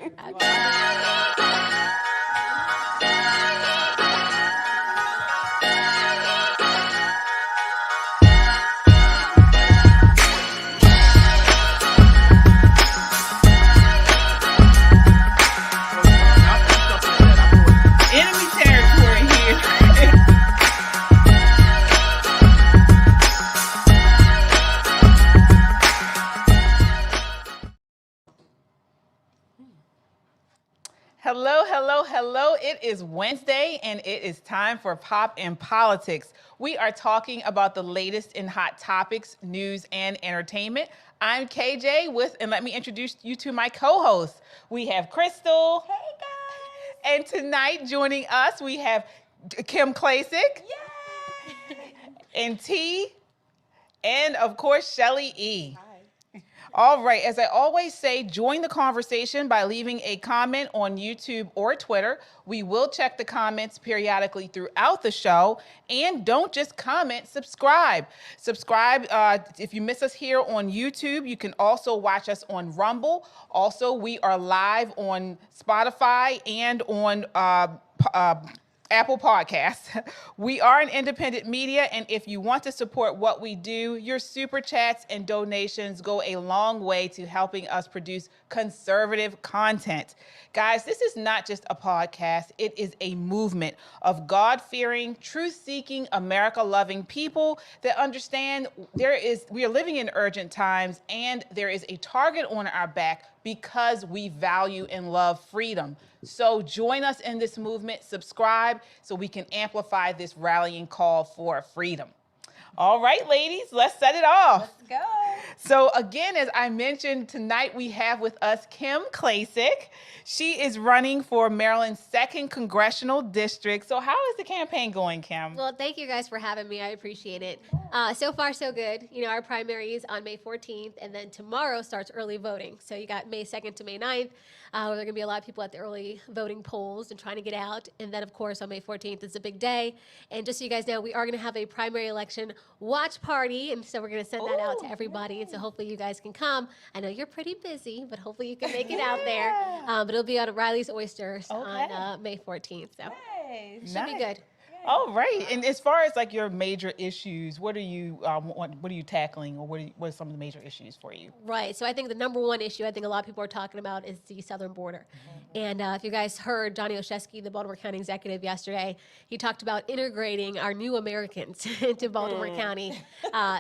Enemy territory here. Hello, hello, hello. It is Wednesday and it is time for Pop in Politics. We are talking about the latest in hot topics, news, and entertainment. I'm KJ and let me introduce you to my co-hosts. We have Crystal. Hey guys. And tonight joining us, we have Kim Klacik. Yay! And T. And of course, Shelly E. Hi. All right, as I always say, join the conversation by leaving a comment on YouTube or Twitter. We will check the comments periodically throughout the show. And don't just comment, subscribe. Subscribe, if you miss us here on YouTube, you can also watch us on Rumble. Also, we are live on Spotify and on Apple Podcasts. We are an independent media, and if you want to support what we do, your super chats and donations go a long way to helping us produce conservative content. Guys, this is not just a podcast, it is a movement of God-fearing, truth-seeking, America-loving people that understand we are living in urgent times and there is a target on our back because we value and love freedom. So join us in this movement, subscribe so we can amplify this rallying call for freedom. All right, ladies, let's set it off. Let's go. So again, as I mentioned, tonight we have with us Kim Klacik. She is running for Maryland's 2nd Congressional District. So how is the campaign going, Kim? Well, thank you guys for having me. I appreciate it. So far, so good. You know, our primary is on May 14th, and then tomorrow starts early voting. So you got May 2nd to May 9th. There are going to be a lot of people at the early voting polls and trying to get out. And then, of course, on May 14th, it's a big day. And just so you guys know, we are going to have a primary election watch party. And so we're going to send that out to everybody. And so hopefully you guys can come. I know you're pretty busy, but hopefully you can make it out there. But it'll be out at Riley's Oysters on May 14th. So should be good. All right. And as far as like your major issues, what are you tackling, or what are some of the major issues for you? Right. So I think the number one issue I think a lot of people are talking about is the southern border. And if you guys heard Johnny Oshesky, the Baltimore County executive, yesterday, he talked about integrating our new Americans into Baltimore County.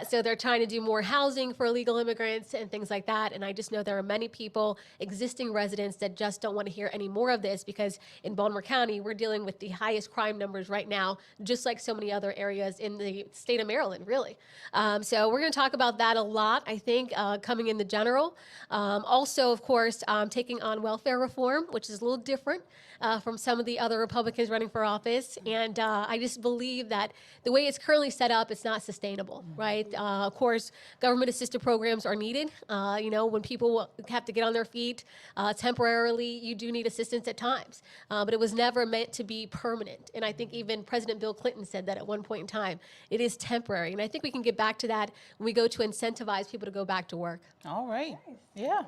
So they're trying to do more housing for illegal immigrants and things like that. And I just know there are many people, existing residents, that just don't want to hear any more of this, because in Baltimore County, we're dealing with the highest crime numbers right now, just like so many other areas in the state of Maryland, really. So we're going to talk about that a lot, I think, coming in the general. Also, of course, taking on welfare reform, which is a little different from some of the other Republicans running for office. And I just believe that the way it's currently set up, it's not sustainable, right? Of course, government-assisted programs are needed. You know, when people have to get on their feet temporarily, you do need assistance at times. But it was never meant to be permanent. And I think even President Bill Clinton said that at one point in time. It is temporary. And I think we can get back to that when we go to incentivize people to go back to work. All right. Nice. Yeah.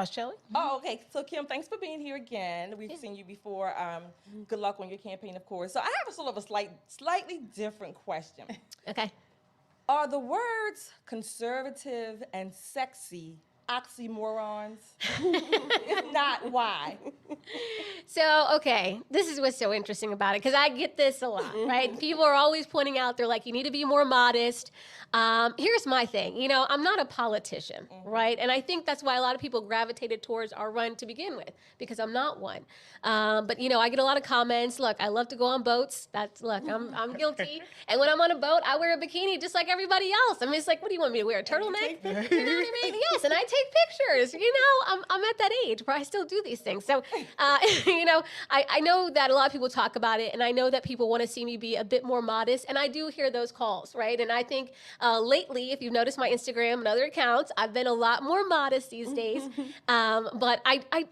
Shelly? Oh, okay. So, Kim, thanks for being here again. We've seen you before. Good luck on your campaign, of course. So I have a sort of a slightly different question. Okay. Are the words conservative and sexy oxymorons? If not, why? So, okay, this is what's so interesting about it, because I get this a lot, right? People are always pointing out, they're like, you need to be more modest. Here's my thing. You know, I'm not a politician, right? And I think that's why a lot of people gravitated towards our run to begin with, because I'm not one. But, you know, I get a lot of comments. Look, I love to go on boats. I'm guilty. And when I'm on a boat, I wear a bikini just like everybody else. I mean, it's like, what do you want me to wear, a turtleneck? You know what I mean? Yes, and I take pictures. You know, I'm at that age where I still do these things. So, you know, I know that a lot of people talk about it, and I know that people want to see me be a bit more modest, and I do hear those calls, right? And I think lately, if you've noticed my Instagram and other accounts, I've been a lot more modest these days. But I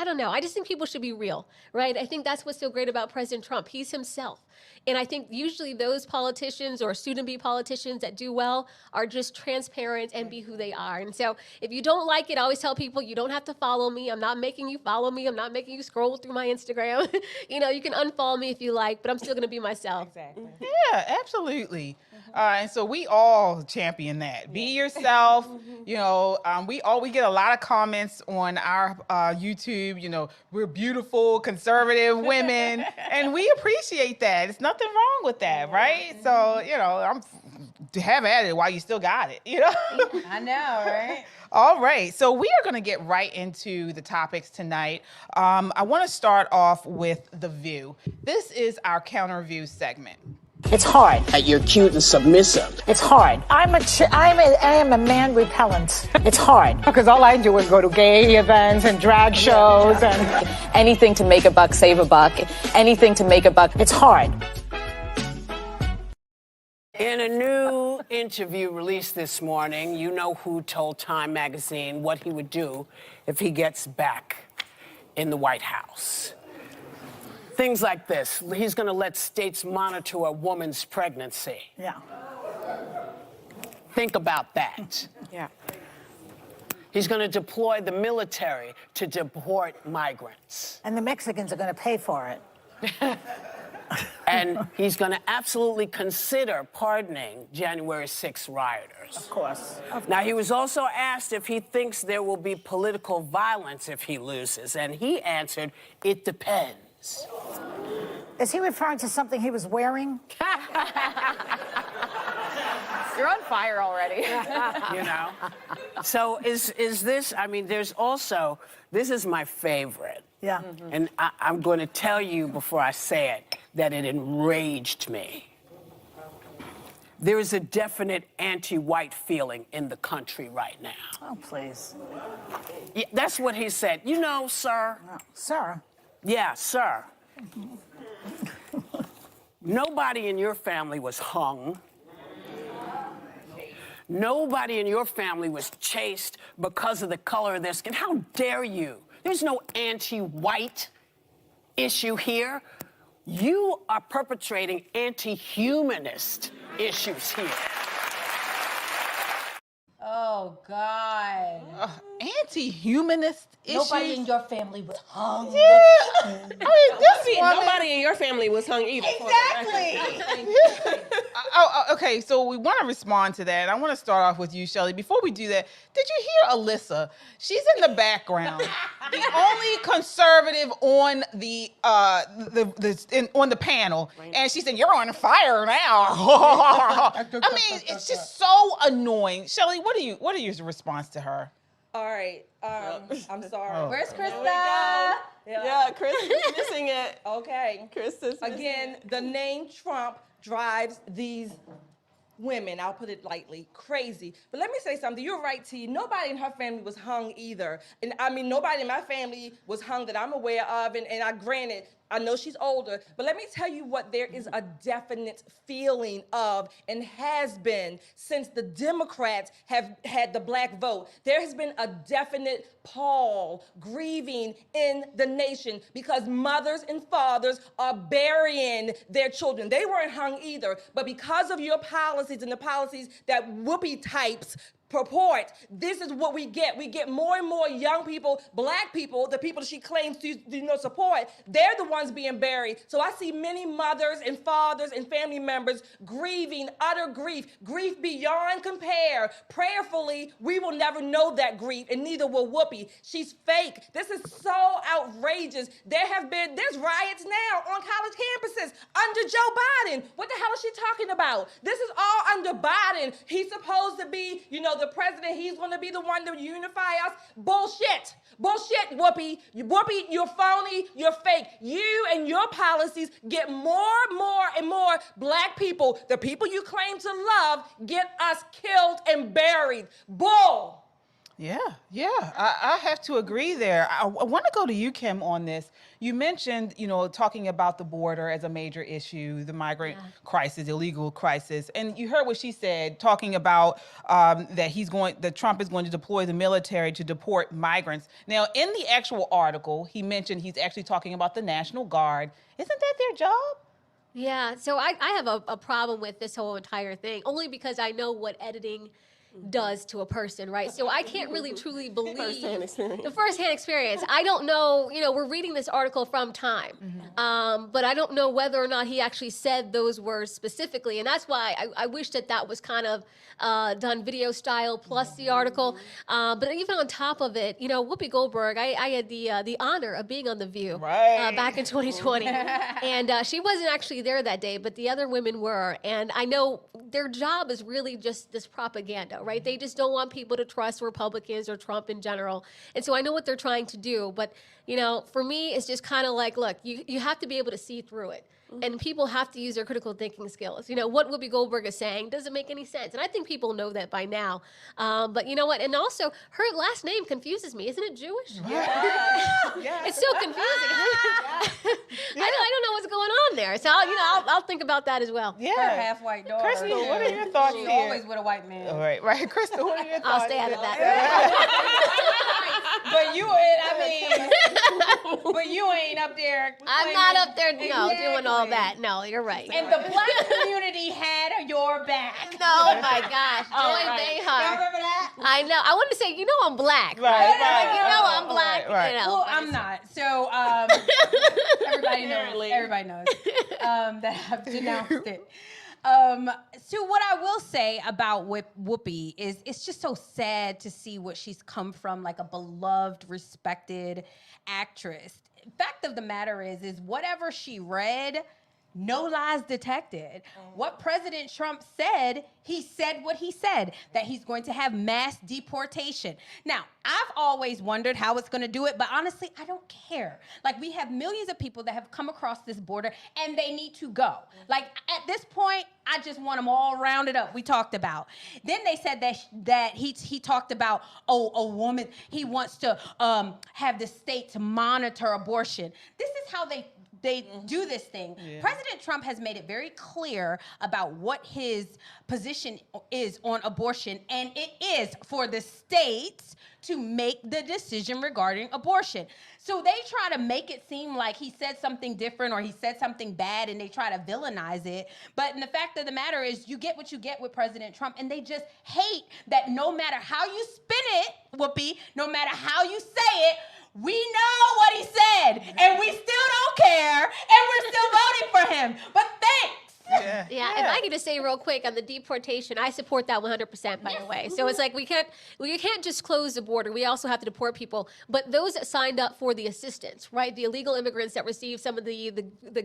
don't know. I just think people should be real, right? I think that's what's so great about President Trump. He's himself. And I think usually those politicians or soon-to-be politicians that do well are just transparent and be who they are. And so if you don't like it, I always tell people, you don't have to follow me. I'm not making you follow me. I'm not making you scroll through my Instagram. You know, you can unfollow me if you like, but I'm still going to be myself. Exactly. Yeah, absolutely. And so we all champion that. Be yourself. You know, we get a lot of comments on our YouTube. You know, we're beautiful, conservative women, and we appreciate that. It's nothing wrong with that, right? So you know, have at it while you still got it. You know. I know, right? All right, so we are going to get right into the topics tonight. I want to start off with The View. This is our counter view segment. It's hard. You're cute and submissive. It's hard. I am a man repellent. It's hard. Because all I do is go to gay events and drag shows and anything to make a buck, save a buck. Anything to make a buck. It's hard. In a new interview released this morning, you know who told Time magazine what he would do if he gets back in the White House. Things like this. He's going to let states monitor a woman's pregnancy. Yeah. Think about that. Yeah. He's going to deploy the military to deport migrants. And the Mexicans are going to pay for it. And he's going to absolutely consider pardoning January 6 rioters. Of course. Now, he was also asked if he thinks there will be political violence if he loses, and he answered, it depends. Is he referring to something he was wearing? You're on fire already. You know? So is this, I mean, there's also, this is my favorite. Yeah. And I'm going to tell you before I say it that it enraged me. There is a definite anti-white feeling in the country right now. Oh, please. Yeah, that's what he said. You know, sir. Oh, sir. Yeah, sir. Nobody in your family was hung. Nobody in your family was chased because of the color of their skin. How dare you? There's no anti-white issue here. You are perpetrating anti-humanist issues here. Oh, God. Anti-humanist issues. Nobody in your family was hung. Yeah. I mean, this woman. Nobody in your family was hung either. Exactly. Okay, so we want to respond to that. I want to start off with you, Shelley. Before we do that, did you hear Alyssa? She's in the background. The only conservative on on the panel, and she said, "You're on fire now." I mean, it's just so annoying. Shelley, what are your response to her? All right. I'm sorry. Oh. Where's Krista? Yeah, Chris is missing it. Okay. Chris is Again, the name Trump drives these women, I'll put it lightly, crazy. But let me say something. You're right, T. Nobody in her family was hung either. And I mean, nobody in my family was hung that I'm aware of. And granted, I know she's older, but let me tell you what there is a definite feeling of and has been since the Democrats have had the black vote. There has been a definite pall, grieving in the nation because mothers and fathers are burying their children. They weren't hung either, but because of your policies and the policies that Whoopi types purport, this is what we get. We get more and more young people, black people, the people she claims to support, they're the ones being buried. So I see many mothers and fathers and family members grieving, utter grief beyond compare. Prayerfully, we will never know that grief, and neither will Whoopi. She's fake. This is so outrageous. There's riots now on college campuses under Joe Biden. What the hell is she talking about? This is all under Biden. He's supposed to be, the president. He's going to be the one to unify us. Bullshit, Whoopi. Whoopi, you're phony. You're fake. You and your policies get more and more black people, the people you claim to love, get us killed and buried. Bull. Yeah, I have to agree there. I want to go to you, Kim, on this. You mentioned, talking about the border as a major issue, the migrant crisis, illegal crisis, and you heard what she said, talking about that Trump is going to deploy the military to deport migrants. Now, in the actual article, he mentioned he's actually talking about the National Guard. Isn't that their job? Yeah, so I have a problem with this whole entire thing, only because I know what editing does to a person, right? So I can't really truly believe First-hand experience. the first-hand experience. I don't know, we're reading this article from Time, but I don't know whether or not he actually said those words specifically, and that's why I wish that was kind of done video style plus the article. But even on top of it, Whoopi Goldberg, I had the honor of being on The View back in 2020, and she wasn't actually there that day, but the other women were, and I know their job is really just this propaganda, right? They just don't want people to trust Republicans or Trump in general. And so I know what they're trying to do. But, for me, it's just kind of like, look, you have to be able to see through it. And people have to use their critical thinking skills. What Whoopi Goldberg is saying doesn't make any sense. And I think people know that by now. But you know what? And also, her last name confuses me. Isn't it Jewish? Yeah. It's so confusing. I don't know what's going on there. So, I'll think about that as well. Her half-white daughter. Crystal, what are your thoughts She's here? always with a white man. All right. Crystal, what are your thoughts? I'll stay out of that. But you ain't up there. I'm not up there, doing all that. No, you're right. And the black community had your back. Oh my gosh, Joy Behar. Y'all remember that? I know. I want to say, I'm black. Right. I'm black. Right. Well, I'm not. So everybody knows that I've denounced it. So what I will say about Whoopi is it's just so sad to see what she's come from, like a beloved, respected actress. Fact of the matter is whatever she read, no lies detected. What President Trump said, he said what he said, that he's going to have mass deportation. Now, I've always wondered how it's going to do it, but honestly, I don't care. Like, we have millions of people that have come across this border, and they need to go. Like, at this point, I just want them all rounded up. We talked about. Then they said that he talked about, a woman, he wants to have the state to monitor abortion. This is how they do this thing. Yeah. President Trump has made it very clear about what his position is on abortion, and it is for the states to make the decision regarding abortion. So they try to make it seem like he said something different or he said something bad, and they try to villainize it. But the fact of the matter is, you get what you get with President Trump, and they just hate that no matter how you spin it, Whoopi, no matter how you say it, we know what he said, and we still don't care, and we're still voting for him. But thanks. Yeah. If I could just say real quick on the deportation, I support that 100%, by the way. So it's like we can't just close the border. We also have to deport people. But those that signed up for the assistance, right? The illegal immigrants that receive some of the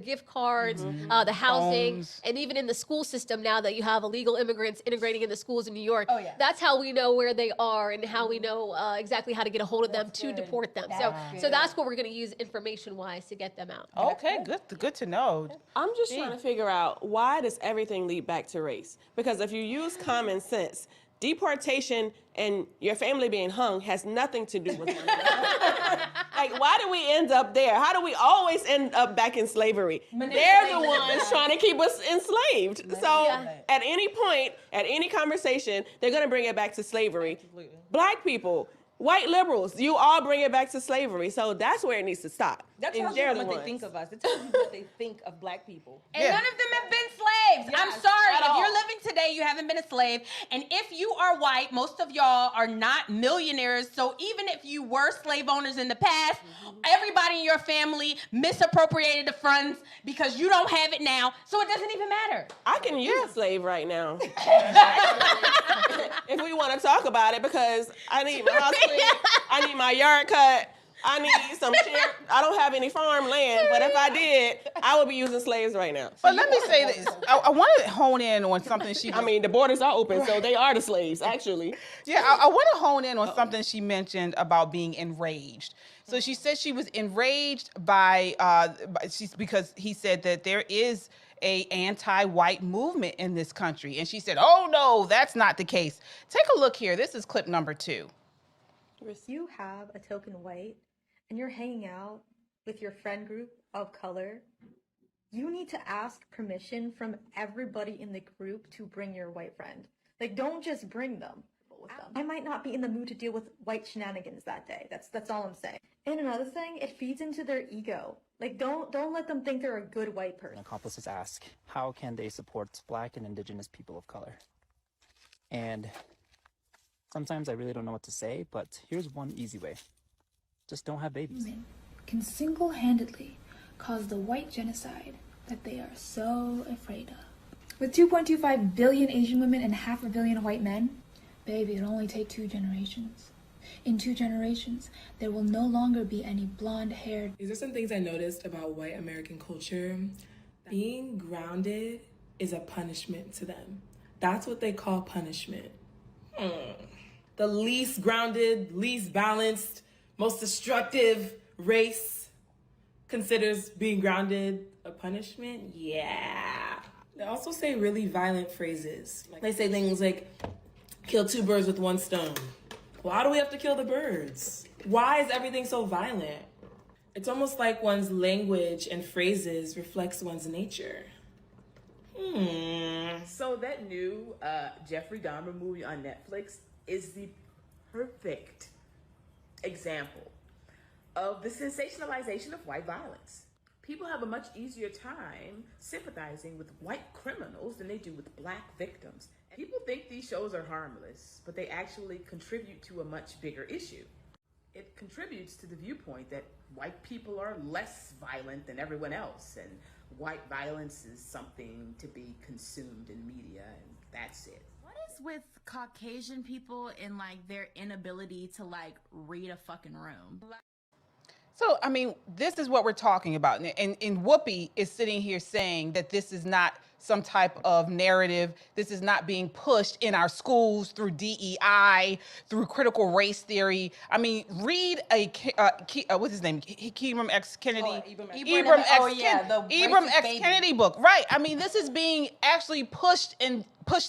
gift cards, the housing, phones. And even in the school system now that you have illegal immigrants integrating in the schools in New York. Oh, yeah. That's how we know where they are and how we know exactly how to get a hold of them to deport them. So that's what we're going to use information-wise to get them out. Okay, good to know. I'm just trying to figure out, why does everything lead back to race? Because if you use common sense, deportation and your family being hung has nothing to do with one another. Like, why do we end up there? How do we always end up back in slavery? They're the ones trying to keep us enslaved. So at any point, at any conversation, they're going to bring it back to slavery. Absolutely. Black people, white liberals, you all bring it back to slavery. So that's where it needs to stop. That tells you what they think of us. It tells you what they think of black people. And none of them have been slaves. Yes, I'm sorry. If you're living today, you haven't been a slave. And if you are white, most of y'all are not millionaires. So even if you were slave owners in the past, everybody in your family misappropriated the funds because you don't have it now. So it doesn't even matter. I can use a slave right now. If we want to talk about it, because I need my house cleaned, I need my yard cut, I need some chair. I don't have any farm land, but if I did, I would be using slaves right now. But let me say this. I want to hone in on something she... I mean, the borders are open, so they are the slaves, actually. Yeah, I want to hone in on something she mentioned about being enraged. So she said she was enraged because he said that there is a anti-white movement in this country. And she said, oh, no, that's not the case. Take a look here. This is clip number 2. If you have a token white and you're hanging out with your friend group of color, you need to ask permission from everybody in the group to bring your white friend. Like, don't just bring them. I might not be in the mood to deal with white shenanigans that day. That's all I'm saying. And another thing, it feeds into their ego. Like, don't let them think they're a good white person. Accomplices ask, how can they support Black and Indigenous people of color? And Sometimes I really don't know what to say, but here's one easy way. Just don't have babies. Women can single-handedly cause the white genocide that they are so afraid of. With 2.25 billion Asian women and 500 million white men, baby, it'll only take 2 generations. In 2 generations, there will no longer be any blonde-haired. These are some things I noticed about white American culture. Being grounded is a punishment to them. That's what they call punishment. The least grounded, least balanced, most destructive race considers being grounded a punishment? Yeah. They also say really violent phrases. They say things like, kill 2 birds with 1 stone. Why do we have to kill the birds? Why is everything so violent? It's almost like one's language and phrases reflects one's nature. So that new Jeffrey Dahmer movie on Netflix is the perfect example of the sensationalization of white violence. People have a much easier time sympathizing with white criminals than they do with black victims. People think these shows are harmless, but they actually contribute to a much bigger issue. It contributes to the viewpoint that white people are less violent than everyone else, and white violence is something to be consumed in media, and that's it. What is with Caucasian people and like their inability to like read a fucking room? So, I mean, this is what we're talking about. And Whoopi is sitting here saying that this is not some type of narrative. This is not being pushed in our schools through DEI, through critical race theory. I mean, read what's his name? Ibram X. Kennedy. Ibram X. Kennedy book. Right. I mean, this is being actually pushed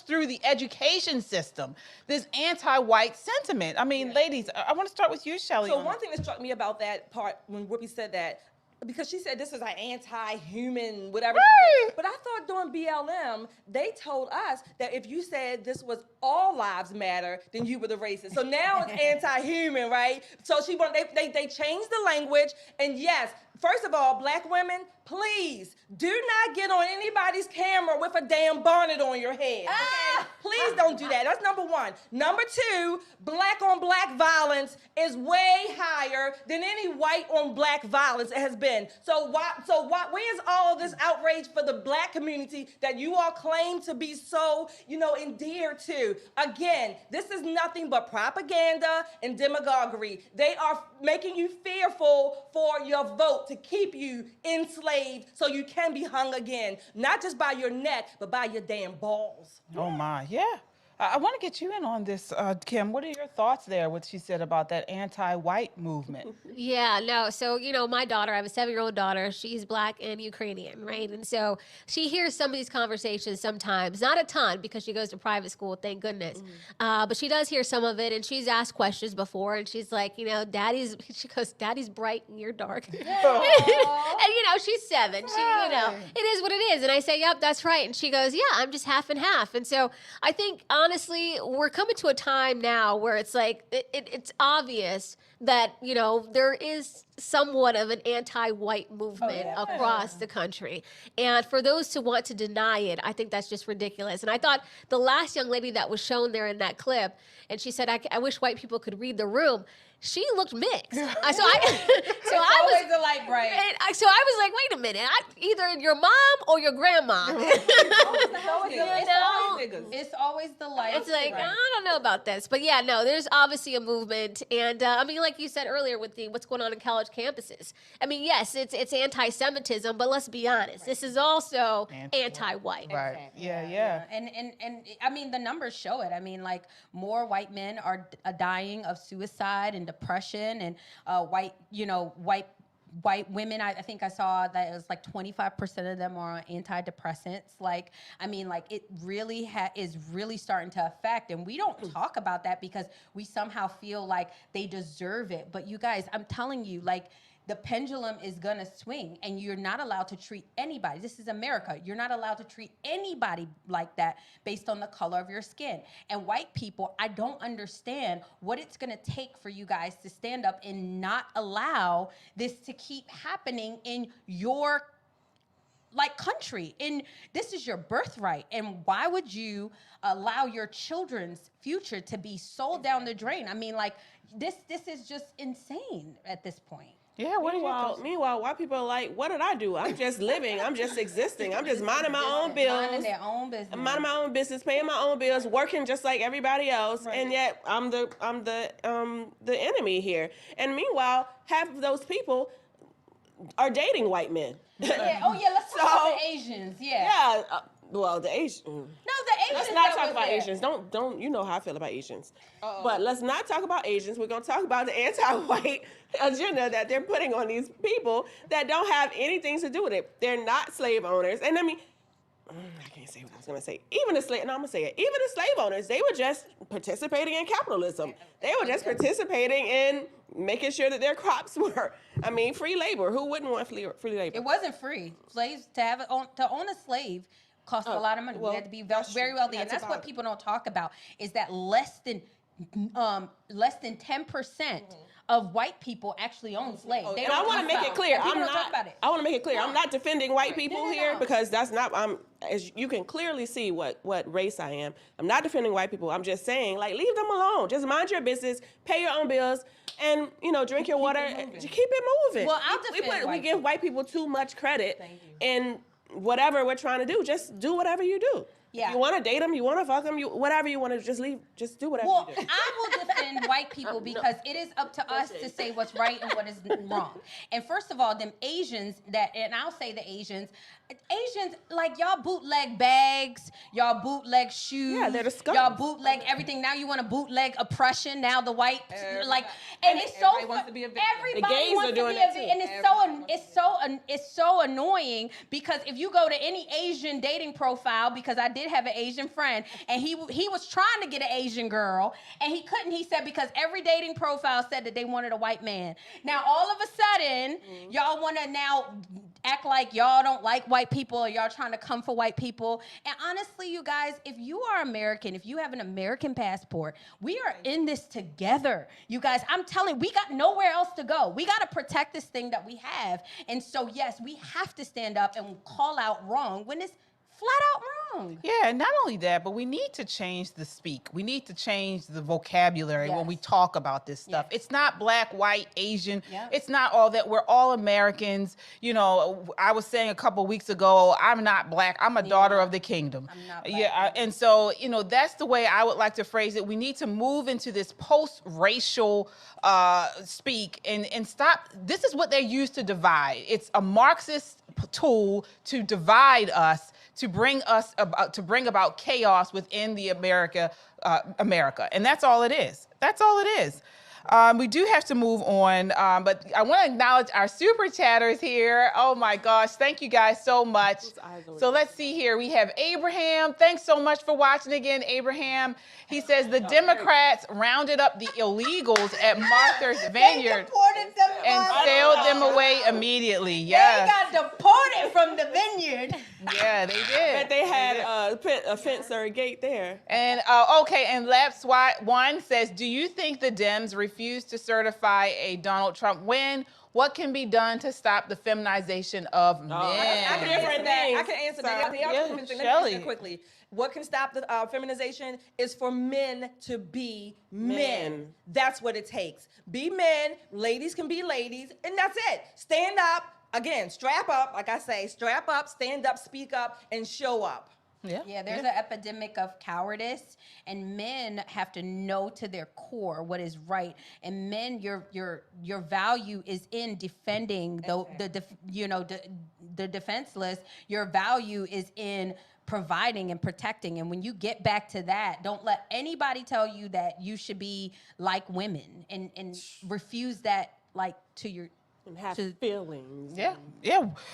through the education system, this anti-white sentiment. I mean, ladies, I want to start with you, Shelley. So one thing that struck me about that part when Whoopi said that, because she said this is an anti-human, whatever. Right. But I thought during BLM, they told us that if you said this was all lives matter, then you were the racist. So now it's anti-human, right? So they changed the language, and yes, first of all, black women, please do not get on anybody's camera with a damn bonnet on your head. Okay? Please don't do that. That's number 1. Number 2, black on black violence is way higher than any white on black violence has been. So where's all of this outrage for the black community that you all claim to be so, endeared to? Again, this is nothing but propaganda and demagoguery. They are making you fearful for your vote to keep you enslaved so you can be hung again, not just by your neck, but by your damn balls. Oh my, yeah. I want to get you in on this, Kim. What are your thoughts there, what she said about that anti-white movement? Yeah, no. So, my daughter, I have a 7-year-old daughter. She's black and Ukrainian, right? And so she hears some of these conversations sometimes, not a ton because she goes to private school, thank goodness. But she does hear some of it, and she's asked questions before, and she's like, Daddy's bright and you're dark. And, she's 7. She, it is what it is. And I say, yep, that's right. And she goes, yeah, I'm just half and half. And so I think, honestly, we're coming to a time now where it's like, it's obvious that, there is somewhat of an anti-white movement across the country. And for those to want to deny it, I think that's just ridiculous. And I thought the last young lady that was shown there in that clip, and she said, I wish white people could read the room. She looked mixed. So I was the light bright. So I was like, wait a minute, either your mom or your grandma. It's always the light. It's like, I don't know about this. But yeah, no, there's obviously a movement. And I mean, like you said earlier with what's going on in college campuses. I mean, yes, it's anti-Semitism, but let's be honest. This is also anti-white. Right. Yeah. And I mean, the numbers show it. I mean, like more white men are dying of suicide and depression, and white women, I think I saw that it was like 25% of them are on antidepressants. Like, I mean, like it really is really starting to affect, and we don't talk about that because we somehow feel like they deserve it. But you guys, I'm telling you, like, the pendulum is gonna swing, and you're not allowed to treat anybody. This is America. You're not allowed to treat anybody like that based on the color of your skin. And white people, I don't understand what it's gonna take for you guys to stand up and not allow this to keep happening in your like country, and this is your birthright. And why would you allow your children's future to be sold down the drain? I mean, like this is just insane at this point. Yeah, meanwhile, white people are like, what did I do? I'm just living. I'm just existing. I'm just minding my own bills. Minding their own business. I'm minding my own business, paying my own bills, working just like everybody else. Right. And yet I'm the enemy here. And meanwhile, half of those people are dating white men. Yeah. Oh yeah. Let's talk about the Asians. Yeah. Yeah. Well, the Asians. No, the Asians. Let's not talk about Asians. Don't. You know how I feel about Asians. But let's not talk about Asians. We're gonna talk about the anti-white agenda that they're putting on these people that don't have anything to do with it. They're not slave owners. And I mean, I can't say what I was gonna say. Even the slave. No, I'm gonna say it. Even the slave owners, they were just participating in capitalism. They were just participating in making sure that their crops were. I mean, free labor. Who wouldn't want free labor? It wasn't free. Slaves to own a slave cost a lot of money. You had to be very wealthy, and that's what people don't talk about. Is that less than 10% of white people actually own slaves. And I want to make it clear. I want to make it clear. I'm not defending white people here because that's not. As you can clearly see what race I am. I'm not defending white people. I'm just saying, like, leave them alone. Just mind your business. Pay your own bills. And, drink your water. Keep it moving. Well, I'll defend we give white people too much credit. And whatever we're trying to do, just do whatever you do. Yeah. If you want to date them, you want to fuck them, whatever you want to just leave, just do whatever you do. Well, I will defend white people because it is up to us to say what's right and what is wrong. And first of all, them Asians and I'll say the Asians, like y'all bootleg bags, y'all bootleg shoes, yeah, they're the scum. Y'all bootleg everything. Now you want to bootleg oppression. Now the white, and it's so everybody wants to be a victim. Everybody the gays wants are doing to be it a victim, and it's so annoying because if you go to any Asian dating profile, because I did have an Asian friend, and he was trying to get an Asian girl, and he couldn't. He said because every dating profile said that they wanted a white man. Now all of a sudden, y'all want to now act like y'all don't like white people or y'all trying to come for white people. And honestly, you guys, if you are American, if you have an American passport, we are in this together. You guys, I'm telling you, we got nowhere else to go. We got to protect this thing that we have. And so, yes, we have to stand up and call out wrong when it's flat out wrong. Yeah, and not only that, but we need to change the speak. We need to change the vocabulary when we talk about this stuff. It's not black, white, Asian. It's not all that. We're all Americans. I was saying a couple weeks ago, I'm not black. I'm a daughter of the kingdom. I'm not black. And so, that's the way I would like to phrase it. We need to move into this post-racial speak and stop. This is what they use to divide. It's a Marxist tool to divide us, to bring about chaos within the America, and that's all it is. That's all it is. We do have to move on, but I want to acknowledge our super chatters here. Oh my gosh, thank you guys so much. So let's see here. We have Abraham. Thanks so much for watching again, Abraham. He says the Democrats rounded up the illegals at Martha's Vineyard and sailed them away immediately. Yeah. They got deported from the vineyard. Yeah, they did. But they had a fence or a gate there. And okay, and Laps One says, do you think the Dems refuse to certify a Donald Trump win? What can be done to stop the feminization of men? I can answer that. I can answer that. Let me answer quickly. What can stop the feminization is for men to be men. That's what it takes. Be men. Ladies can be ladies, and that's it. Stand up. Again, strap up. Like I say, strap up, stand up, speak up, and show up. Yeah, there's an epidemic of cowardice, and men have to know to their core what is right. And men, your value is in defending the defenseless. Your value is in providing and protecting. And when you get back to that, don't let anybody tell you that you should be like women and refuse that to your and have feelings. Yeah.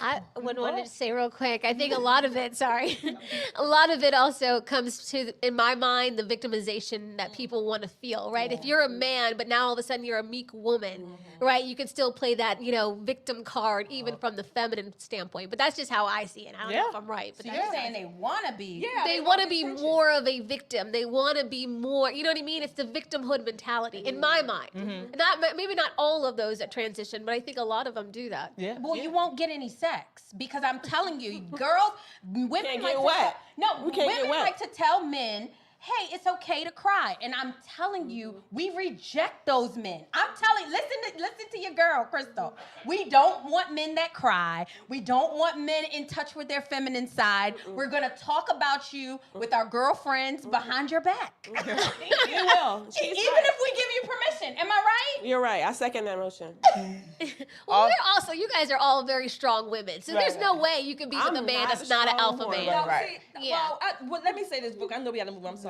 I wanted to say real quick, I think a lot of it, a lot of it also comes to, in my mind, the victimization that people want to feel, right? If you're a man, but now all of a sudden you're a meek woman, right? You can still play that, victim card, even from the feminine standpoint. But that's just how I see it. I don't know if I'm right. But so you're saying they want to be. Yeah, they want to be more of a victim. They want to be more, you know what I mean? It's the victimhood mentality, in my mind. Maybe not all of those that transition, but I think a lot of them do that. Yeah. Well, you won't get any sex because I'm telling you, girls, women Can't like get to wet. no, can't get women wet. like to tell men, hey, it's okay to cry. And I'm telling you, we reject those men. I'm telling, listen to your girl, Crystal. We don't want men that cry. We don't want men in touch with their feminine side. We're gonna talk about you with our girlfriends behind your back. You will. She's Even right. if we give you permission. Am I right? You're right. I second that motion. Well, we're also, you guys are all very strong women. So there's no way you can be with I'm a man not that's not an strong alpha woman. man. No, see, Yeah. well, let me say this, book. I know we gotta move. I'm sorry.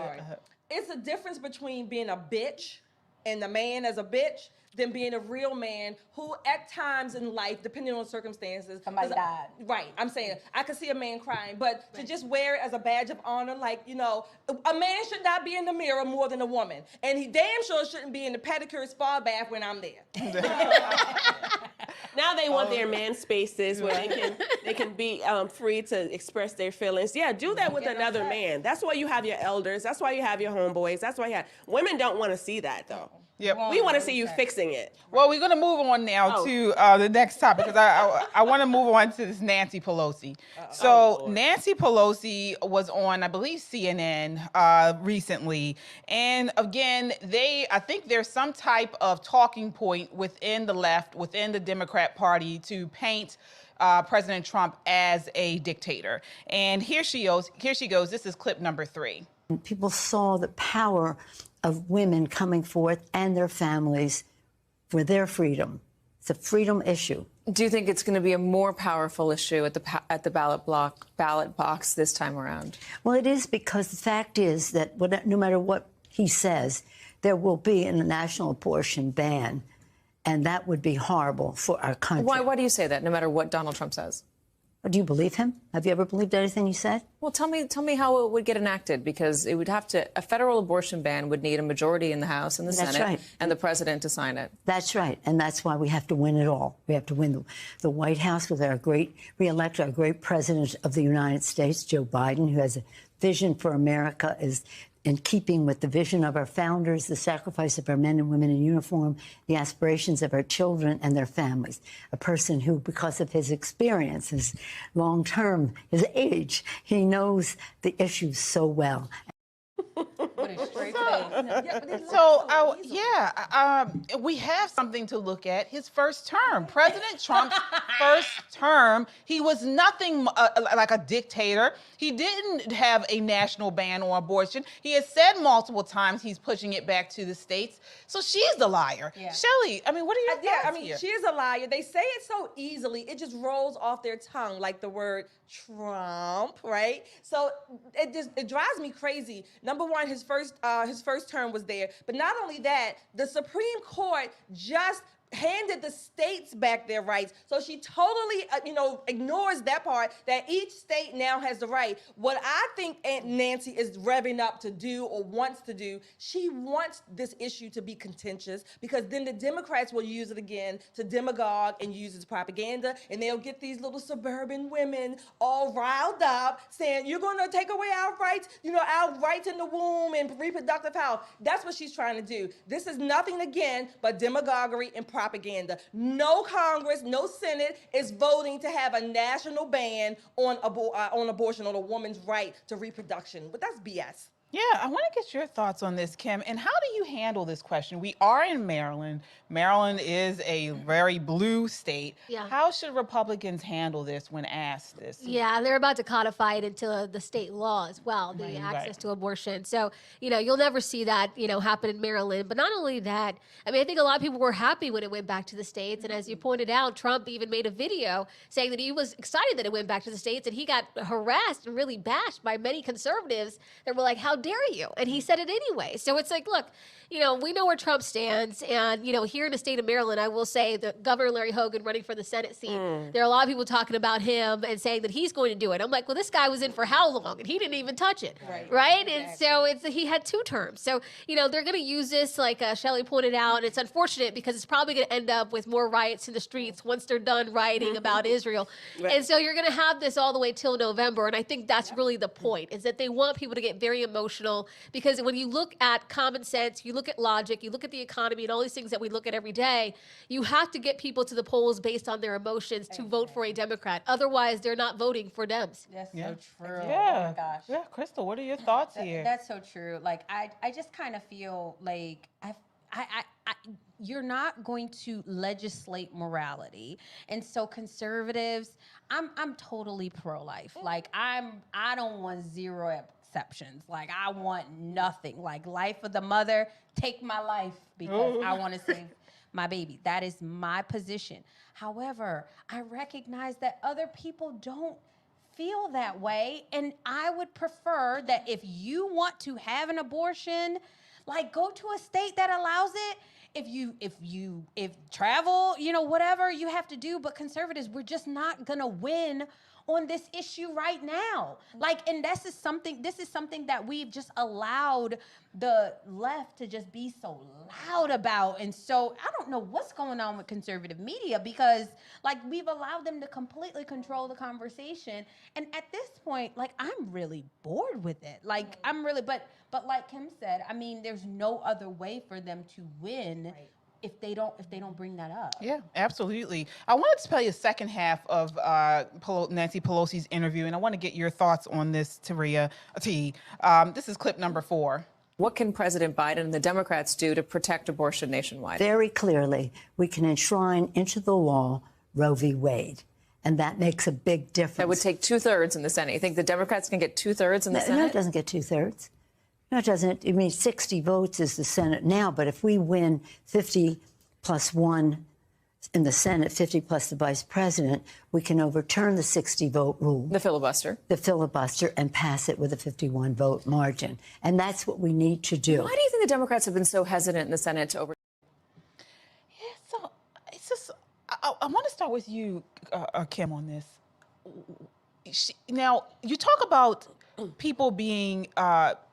It's a difference between being a bitch and the man as a bitch than being a real man who, at times in life, depending on circumstances, Somebody died. Right. I'm saying I could see a man crying, but to just wear it as a badge of honor, like, you know, a man should not be in the mirror more than a woman, and he damn sure shouldn't be in the pedicure spa bath when I'm there. Now they want their man spaces where they can be free to express their feelings. Yeah, do that with another man. That's why you have your elders. That's why you have your homeboys. That's why you have... Women don't want to see that, though. Yep. We want to see you fixing it. Well, we're going to move on now to the next topic because I want to move on to this Nancy Pelosi. So Nancy Pelosi was on, I believe, CNN recently. And again, I think there's some type of talking point within the left, within the Democrat Party to paint President Trump as a dictator. And here she goes. This is clip number 3. People saw the power of women coming forth and their families for their freedom. It's a freedom issue. Do you think it's going to be a more powerful issue at the ballot box this time around? Well, it is, because the fact is that no matter what he says, there will be a national abortion ban, and that would be horrible for our country. Why do you say that, no matter what Donald Trump says? Do you believe him? Have you ever believed anything he said? Well, tell me how it would get enacted, because it would have to, a federal abortion ban would need a majority in the House and the That's Senate right. and the president to sign it. That's right. And that's why we have to win it all. We have to win the White House with re-elect our great president of the United States, Joe Biden, who has a vision for America, is in keeping with the vision of our founders, the sacrifice of our men and women in uniform, the aspirations of our children and their families. A person who, because of his experience, his long-term, his age, he knows the issues so well. With a straight face. So, we have something to look at. His first term, President Trump's first term, he was nothing like a dictator. He didn't have a national ban on abortion. He has said multiple times he's pushing it back to the states. So she's the liar. Yeah. Shelley, I mean, what are your thoughts here? She is a liar. They say it so easily, it just rolls off their tongue like the word Trump, right? So it drives me crazy. Number one, his first term was there, but not only that, the Supreme Court just handed the states back their rights. So she totally, ignores that part, that each state now has the right. What I think Aunt Nancy is revving up to do or wants to do, she wants this issue to be contentious, because then the Democrats will use it again to demagogue and use it as propaganda, and they'll get these little suburban women all riled up saying, you're going to take away our rights, our rights in the womb and reproductive health. That's what she's trying to do. This is nothing again but demagoguery and propaganda. No Congress, no Senate is voting to have a national ban on abortion, on a woman's right to reproduction. But that's BS. Yeah, I want to get your thoughts on this, Kim. And how do you handle this question? We are in Maryland. Maryland is a very blue state. Yeah. How should Republicans handle this when asked this? Yeah, they're about to codify it into the state law as well, the access to abortion. So, you'll never see that, happen in Maryland. But not only that, I think a lot of people were happy when it went back to the states. And as you pointed out, Trump even made a video saying that he was excited that it went back to the states, and he got harassed and really bashed by many conservatives that were like, how dare you? And he said it anyway. So it's like, look, we know where Trump stands. And, here in the state of Maryland, I will say that Governor Larry Hogan running for the Senate seat, there are a lot of people talking about him and saying that he's going to do it. I'm like, well, this guy was in for how long? And he didn't even touch it. Right? Exactly. And so he had 2 terms. So, they're going to use this, like Shelley pointed out. And it's unfortunate because it's probably going to end up with more riots in the streets once they're done rioting about Israel. And so you're going to have this all the way till November. And I think that's really the point, is that they want people to get very emotional emotional, because when you look at common sense, you look at logic, you look at the economy and all these things that we look at every day, you have to get people to the polls based on their emotions to vote for a Democrat. Otherwise, they're not voting for Dems. That's so true. Yeah. Oh my gosh. Yeah, Crystal, what are your thoughts here? That's so true. Like I just kind of feel like you're not going to legislate morality, and so conservatives, I'm totally pro-life. Like I don't want zero exceptions. Like I want nothing. Like life of the mother, take my life because I want to save my baby. That is my position. However, I recognize that other people don't feel that way, and I would prefer that if you want to have an abortion, like go to a state that allows it. If travel, whatever you have to do, but conservatives, we're just not gonna win on this issue right now. Like, and this is something that we've just allowed the left to just be so loud about. And so I don't know what's going on with conservative media, because like we've allowed them to completely control the conversation. And at this point, like I'm really bored with it. Like I'm really, but like Kim said, I mean, there's no other way for them to win. If they don't bring that up. Yeah, absolutely. I wanted to play a second half of Nancy Pelosi's interview, and I want to get your thoughts on this, Taria T. This is clip number 4. What can President Biden and the Democrats do to protect abortion nationwide? Very clearly, we can enshrine into the law Roe v. Wade, and that makes a big difference. That would take 2/3 in the Senate. You think the Democrats can get 2/3 in the Senate? No, it doesn't get 2/3. No, it doesn't. I mean, 60 votes is the Senate now, but if we win 50 plus 1 in the Senate, 50 plus the vice president, we can overturn the 60-vote rule. The filibuster. The filibuster, and pass it with a 51-vote margin. And that's what we need to do. Why do you think the Democrats have been so hesitant in the Senate to overturn? Yeah, so it's just, I want to start with you, Kim, on this. Now, you talk about people being... what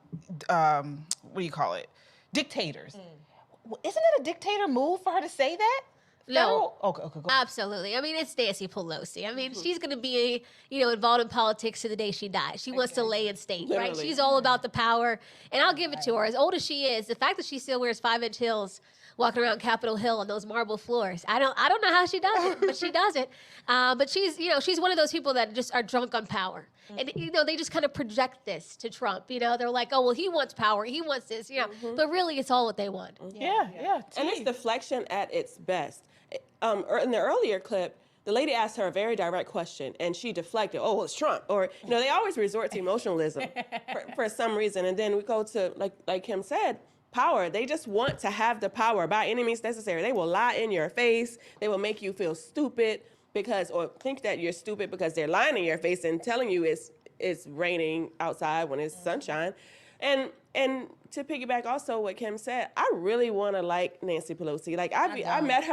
do you call it? Dictators. Isn't it a dictator move for her to say that? No. Okay, go. Absolutely. I mean, it's Nancy Pelosi. I mean, she's going to be, involved in politics to the day she dies. She wants to lay in state, right? She's all about the power. And I'll give it to her. As old as she is, the fact that she still wears 5-inch heels walking around Capitol Hill on those marble floors. I don't know how she does it, but she does it. But she's one of those people that just are drunk on power. And, they just kind of project this to Trump. They're like, oh, well, he wants power. He wants this, But really, it's all what they want. Yeah. And it's deflection at its best. In the earlier clip, the lady asked her a very direct question, and she deflected, oh, well, it's Trump. Or, they always resort to emotionalism for some reason. And then we go to, like Kim said, power. They just want to have the power by any means necessary. They will lie in your face. They will make you feel stupid or think that you're stupid because they're lying in your face and telling you it's raining outside when it's sunshine. And to piggyback also what Kim said, I really want to like Nancy Pelosi. Like I met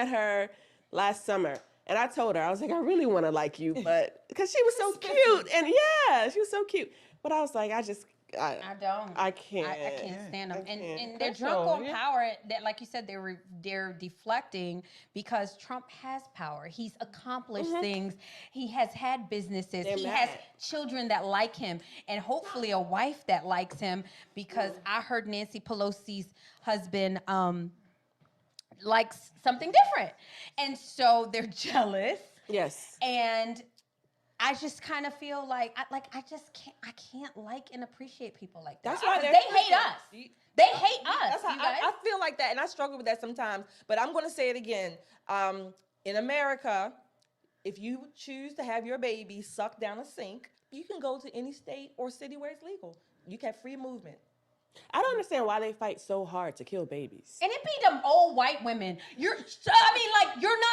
her last summer. And I told her, I was like, I really want to like you, but because she was so cute. And yeah, she was so cute. But I was like, I can't. I can't stand them. And they're drunk on power. That, like you said, they're deflecting because Trump has power. He's accomplished things. He has had businesses. He has children that like him, and hopefully a wife that likes him. Because I heard Nancy Pelosi's husband likes something different, and so they're jealous. Yes. And I just kind of feel like I can't like and appreciate people like that. That's why they hate us. They hate us. That's how I feel like that, and I struggle with that sometimes. But I'm going to say it again. In America, if you choose to have your baby sucked down a sink, you can go to any state or city where it's legal. You can have free movement. I don't understand why they fight so hard to kill babies. And it be them old white women. You're not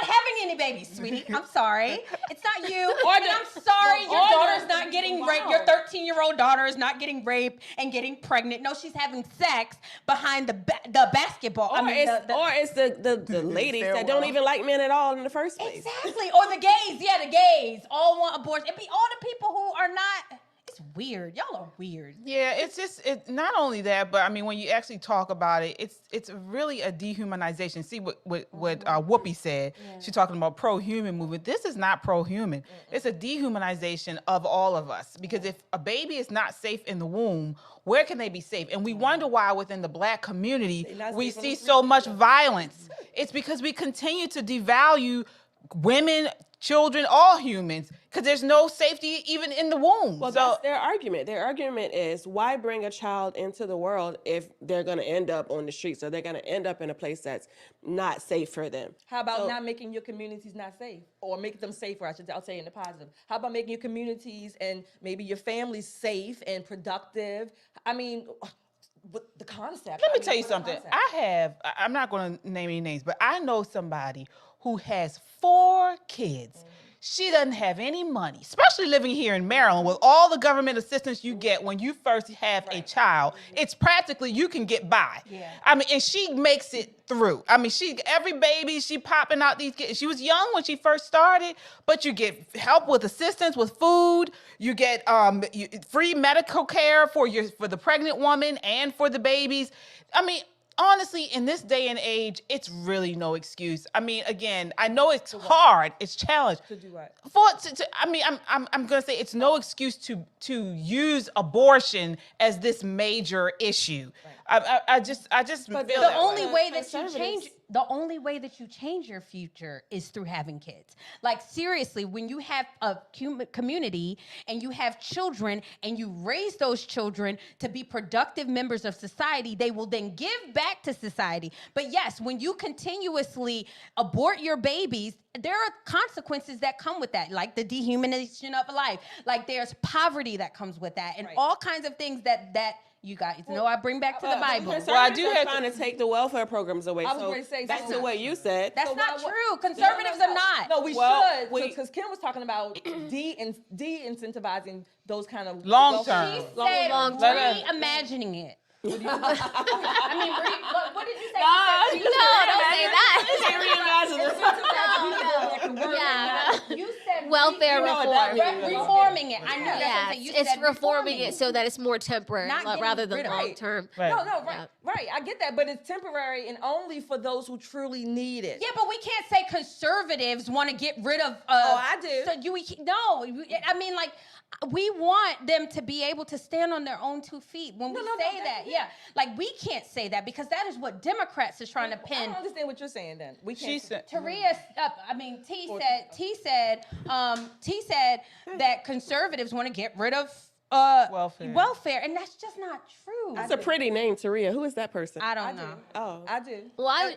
having any babies, sweetie. I'm sorry. It's not you. I'm sorry. Your daughter's not getting raped. Your 13-year-old daughter is not getting raped and getting pregnant. No, she's having sex behind the basketball. It's the ladies that don't even like men at all in the first place. Exactly. Or the gays. Yeah, the gays all want abortion. It be all the people who are not. It's weird. Y'all are weird. Yeah, it's just not only that, but I mean, when you actually talk about it, it's really a dehumanization. See what Whoopi said. She's talking about pro-human movement. This is not pro-human. It's a dehumanization of all of us, because if a baby is not safe in the womb, where can they be safe? And we wonder why within the Black community we see so much violence. It's because we continue to devalue women, children, all humans, because there's no safety even in the womb. Well, that's their argument. Their argument is, why bring a child into the world if they're going to end up on the streets, or they're going to end up in a place that's not safe for them? How about not making your communities not safe, or make them safer? I'll say in the positive. How about making your communities and maybe your families safe and productive? I mean, the concept. Let me tell you something. I'm not going to name any names, but I know somebody who has 4 kids. She doesn't have any money, especially living here in Maryland with all the government assistance you get when you first have a child. It's practically you can get by. I mean, and she makes it through. I mean, every baby, she popping out these kids. She was young when she first started, but you get help with assistance with food. You get free medical care for the pregnant woman and for the babies. I mean, honestly, in this day and age, it's really no excuse. I mean, again, I know it's hard, it's challenging. To do what? I mean, I'm gonna say it's no excuse to use abortion as this major issue. I just feel the that only way. way that you change. The only way that you change your future is through having kids. Like, seriously, when you have a community and you have children and you raise those children to be productive members of society, they will then give back to society. But yes, when you continuously abort your babies, there are consequences that come with that, like the dehumanization of life. Like, there's poverty that comes with that, and all kinds of things that you guys know I bring back to the Bible. Well, I do have trying to take the welfare programs away. I was going to say back to what you said. That's not true. Conservatives are not. No, we should, because Kim was talking about de-incentivizing those kind of long term. She said reimagining it. I mean, what did you say? Don't say that. You said welfare reform. Reforming it. I knew that's what you said. It's reforming it so that it's more temporary rather than long term. Right. Right. I get that, but it's temporary and only for those who truly need it. Yeah, but we can't say conservatives want to get rid of. I do. I mean, like, we want them to be able to stand on their own 2 feet. When we say that, like, we can't say that because that is what Democrats are trying to pin. I don't understand what you're saying. Then we can't. T said that conservatives want to get rid of welfare, and that's just not true. That's a pretty name, Taria. Who is that person? I don't know. Oh, I do. Well,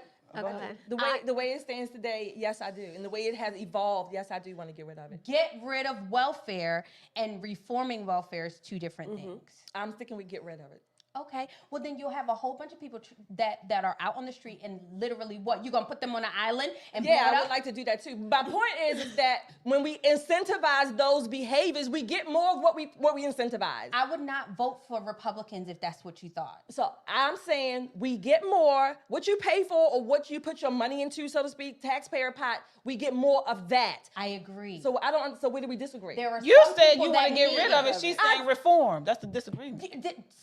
the way it stands today, yes, I do. And the way it has evolved, yes, I do want to get rid of it. Get rid of welfare and reforming welfare is 2 different things. I'm thinking we get rid of it. Okay, well then you'll have a whole bunch of people that are out on the street and literally you're gonna put them on an island and I would like to do that too. My point is that when we incentivize those behaviors, we get more of what we incentivize. I would not vote for Republicans if that's what you thought. So I'm saying we get more what you pay for or what you put your money into, so to speak, taxpayer pot. We get more of that. I agree. So I don't. So where do we disagree? You said you want to get rid of it. She's saying reform. That's the disagreement.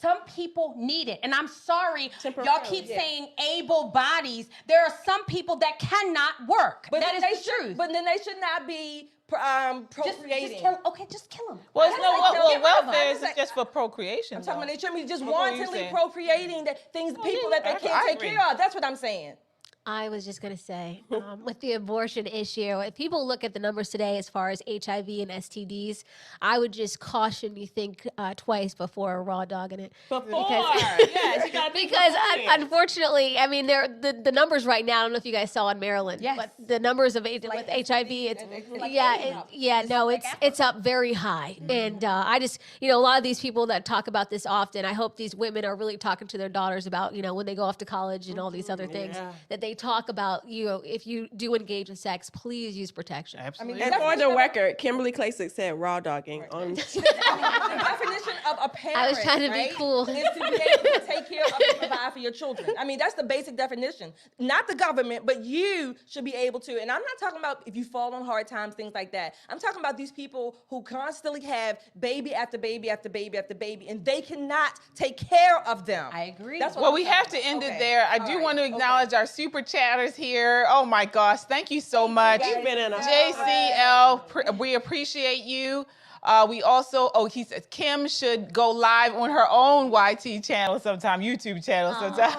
Some people need it, and I'm sorry, y'all keep saying able bodies. There are some people that cannot work. But that is the truth. But then they should not be procreating. Just kill them. Well, welfare is just for procreation. I'm talking about they shouldn't be just wantonly procreating people that they can't take care of. That's what I'm saying. I was just going to say, with the abortion issue, if people look at the numbers today as far as HIV and STDs, I would just caution you think twice before raw dogging it. Because unfortunately, I mean, the numbers right now, I don't know if you guys saw in Maryland, but the numbers of with HIV, it's up very high. And I just, a lot of these people that talk about this often, I hope these women are really talking to their daughters about, when they go off to college and all these other things, that they they talk about, if you do engage in sex, please use protection. Absolutely. And for the record, Kimberly Klacik said raw dogging on. The definition of a parent, I was trying to be cool. is to be able to take care of and provide for your children. I mean, that's the basic definition. Not the government, but you should be able to. And I'm not talking about if you fall on hard times, things like that. I'm talking about these people who constantly have baby after baby after baby after baby, and they cannot take care of them. I agree. That's what Well, I'm we saying. have to end it there. I do right. want to acknowledge our super chatters here. Oh my gosh, thank you so much. You've been in a JCL, we appreciate you. We also, he says Kim should go live on her own YT channel sometime, YouTube channel sometime.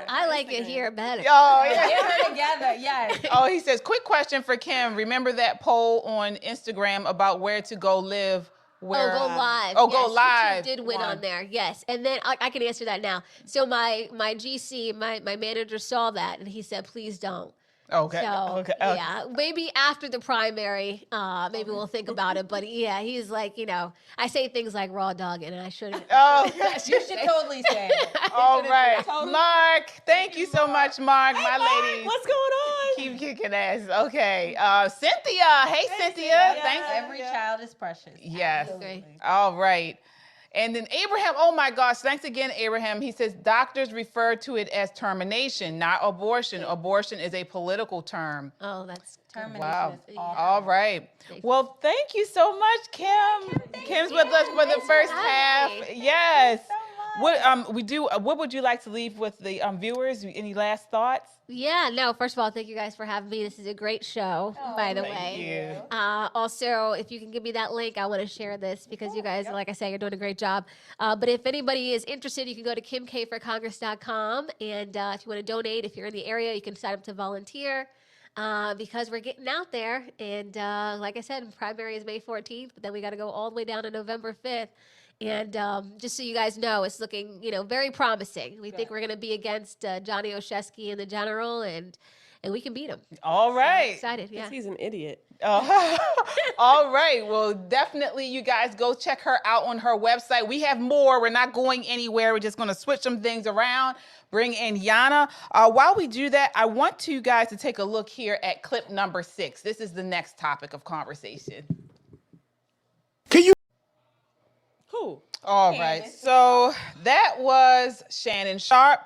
I like it here better. Oh, yeah. Get her together, yes. Oh, he says, quick question for Kim. Remember that poll on Instagram about where to go live? Where, go live. Oh, yes, go live. YouTube did win on there. Yes, and then I can answer that now. So my GC, my manager saw that, and he said, please don't. Okay. So, okay. yeah, maybe after the primary, maybe we'll think about it. But yeah, he's like, I say things like raw dog, and I shouldn't. Oh, You should totally say it. all right. Mark, thank you so much, Mark. My lady. What's going on? Keep kicking ass. Okay. Cynthia. Hey, Cynthia. Thanks. Every child is precious. Yes. Absolutely. All right. And then Abraham, oh my gosh, thanks again, Abraham. He says, doctors refer to it as termination, not abortion. Abortion is a political term. Oh, that's Termination Wow. is awful. All right. Well, thank you so much, Kim. Kim's with us for the first half. Yes. What would you like to leave with the viewers? Any last thoughts? Yeah, no, first of all, thank you guys for having me. This is a great show, by the way. Thank you. Also, if you can give me that link, I want to share this because you guys, like I say, you're doing a great job. But if anybody is interested, you can go to kimkforcongress.com. And if you want to donate, if you're in the area, you can sign up to volunteer. Because we're getting out there. And like I said, primary is May 14th, but then we got to go all the way down to November 5th. And just so you guys know, it's looking, very promising. We think we're going to be against Johnny Oshesky in the general, and we can beat him. All right. So excited, yeah. He's an idiot. All right. Well, definitely you guys go check her out on her website. We have more. We're not going anywhere. We're just going to switch some things around, bring in Yana. While we do that, I want you guys to take a look here at clip number 6. This is the next topic of conversation. Who? All right. So that was Shannon Sharpe.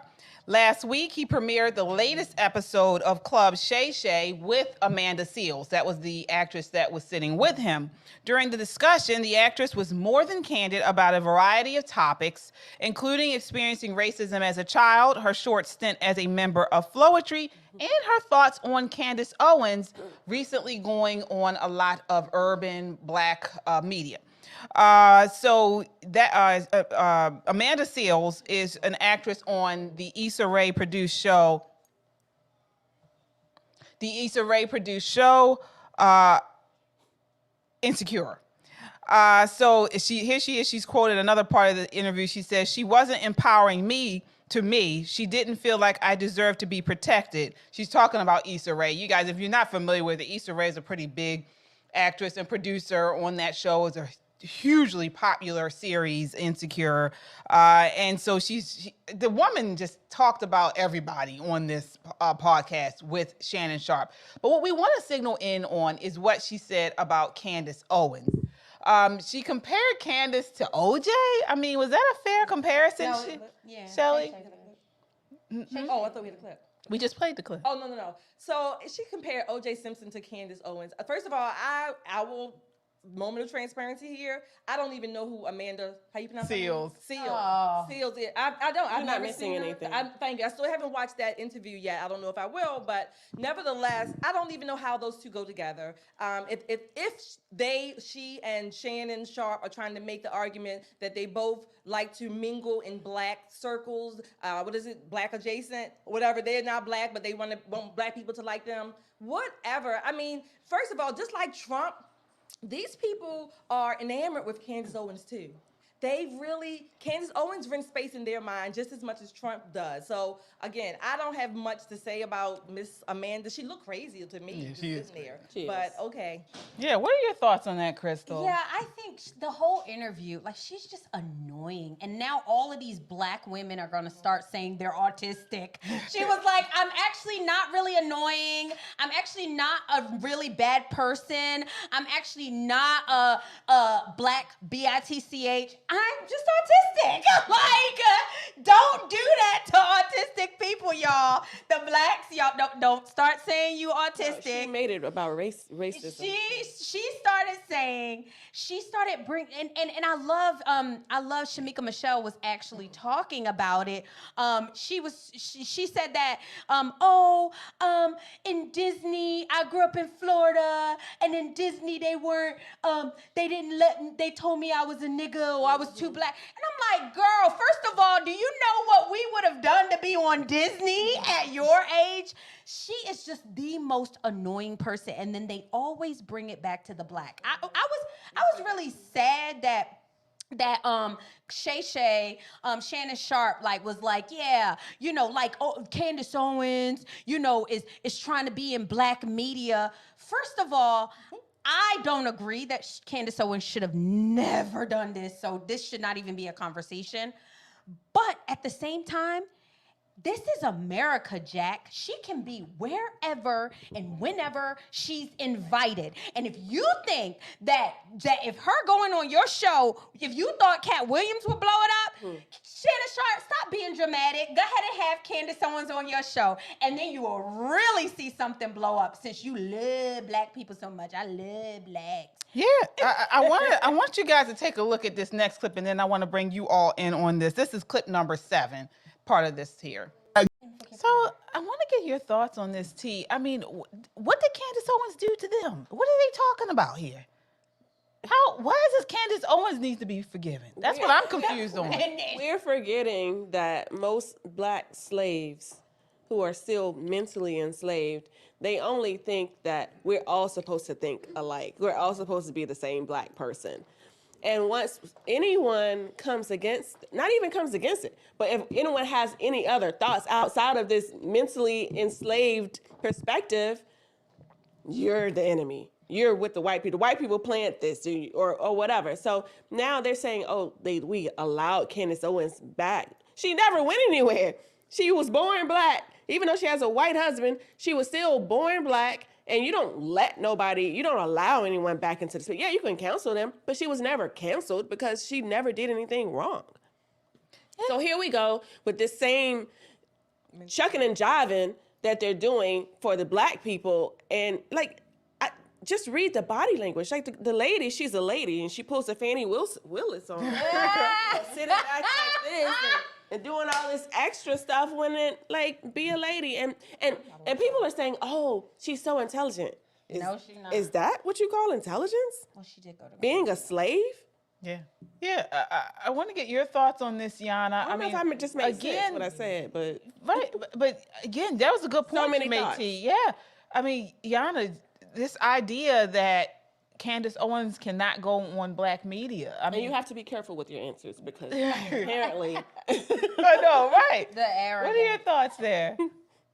Last week, he premiered the latest episode of Club Shay Shay with Amanda Seales. That was the actress that was sitting with him. During the discussion, the actress was more than candid about a variety of topics, including experiencing racism as a child, her short stint as a member of Flowetry, and her thoughts on Candace Owens recently going on a lot of urban Black media. So that Amanda Seales is an actress on the Issa Rae produced show. Insecure. So she is. She's quoted another part of the interview. She says, she wasn't empowering me. To me, she didn't feel like I deserved to be protected. She's talking about Issa Rae. You guys, if you're not familiar with it, Issa Rae is a pretty big actress and producer on that show. It's a hugely popular series, Insecure. And so the woman just talked about everybody on this podcast with Shannon Sharpe. But what we want to signal in on is what she said about Candace Owens. She compared Candace to OJ. I mean, was that a fair comparison, Shelly? Oh, I thought we had a clip. We just played the clip. Oh, no. So she compared O.J. Simpson to Candace Owens. First of all, I will, moment of transparency here, I don't even know who Amanda, how you pronounce Seales. Seales is. I don't. You're I've not never missing seen her. anything. Thank you. I still haven't watched that interview yet. I don't know if I will, but nevertheless, I don't even know how those two go together. If she and Shannon Sharpe are trying to make the argument that they both like to mingle in Black circles, Black adjacent, whatever. They're not Black, but they want Black people to like them. Whatever. I mean, first of all, just like Trump, these people are enamored with Candace Owens too. Candace Owens rents space in their mind just as much as Trump does. So again, I don't have much to say about Miss Amanda. She looked crazy to me, Yeah, just she is sitting there. She But is. okay. Yeah, what are your thoughts on that, Crystal? Yeah, I think the whole interview, like, she's just annoying. And now all of these black women are going to start saying they're autistic. She was like, I'm actually not really annoying. I'm actually not a really bad person. I'm actually not a black B-I-T-C-H. I'm just autistic. Like, don't do that to autistic people, y'all. The blacks, y'all, don't start saying you autistic. She made it about racism. She started bringing, and I love Shamika Michelle was actually talking about it. She said that, in Disney, I grew up in Florida, and in Disney they told me I was a nigga or I was too black. And I'm like, girl, first of all, do you know what we would have done to be on Disney at your age? She is just the most annoying person, and then they always bring it back to the black. I was really sad that Shannon Sharpe was like, yeah, Candace Owens, is trying to be in black media. First of all, I don't agree that Candace Owens should have never done this, so this should not even be a conversation. But at the same time, this is America, Jack. She can be wherever and whenever she's invited. And if you think that if her going on your show, if you thought Cat Williams would blow it up, Shannon Sharpe, stop being dramatic. Go ahead and have Candace Owens on your show. And then you will really see something blow up since you love black people so much. I love blacks. Yeah, I want you guys to take a look at this next clip, and then I want to bring you all in on this. This is clip number 7. Part of this here. So I want to get your thoughts on this, T. I mean, what did Candace Owens do to them? What are they talking about here? Why does Candace Owens need to be forgiven? That's what I'm confused on. We're forgetting that most black slaves who are still mentally enslaved, they only think that we're all supposed to think alike. We're all supposed to be the same black person. And once anyone not even comes against it, but if anyone has any other thoughts outside of this mentally enslaved perspective, you're the enemy. You're with the white people. The white people plant this or whatever. So now they're saying, we allowed Candace Owens back. She never went anywhere. She was born black. Even though she has a white husband, she was still born black. And you don't allow anyone back into the space. Yeah, you can cancel them, but she was never canceled because she never did anything wrong. So here we go with this same shucking and jiving that they're doing for the black people. And just read the body language. Like the lady, she's a lady, and she pulls a Fannie Willis on her. Sitting back like this and doing all this extra stuff when be a lady. And people are saying, she's so intelligent. No, she's not. Is that what you call intelligence? Well, she did go to being a slave? Yeah. I want to get your thoughts on this, Yana. I mean, if I just made sense what I said, but right. But again, that was a good point so many you made, thoughts. T. Yeah. I mean, Yana, this idea that Candace Owens cannot go on black media. I mean, and you have to be careful with your answers because apparently. I know, right? The arrogance. What are your thoughts there?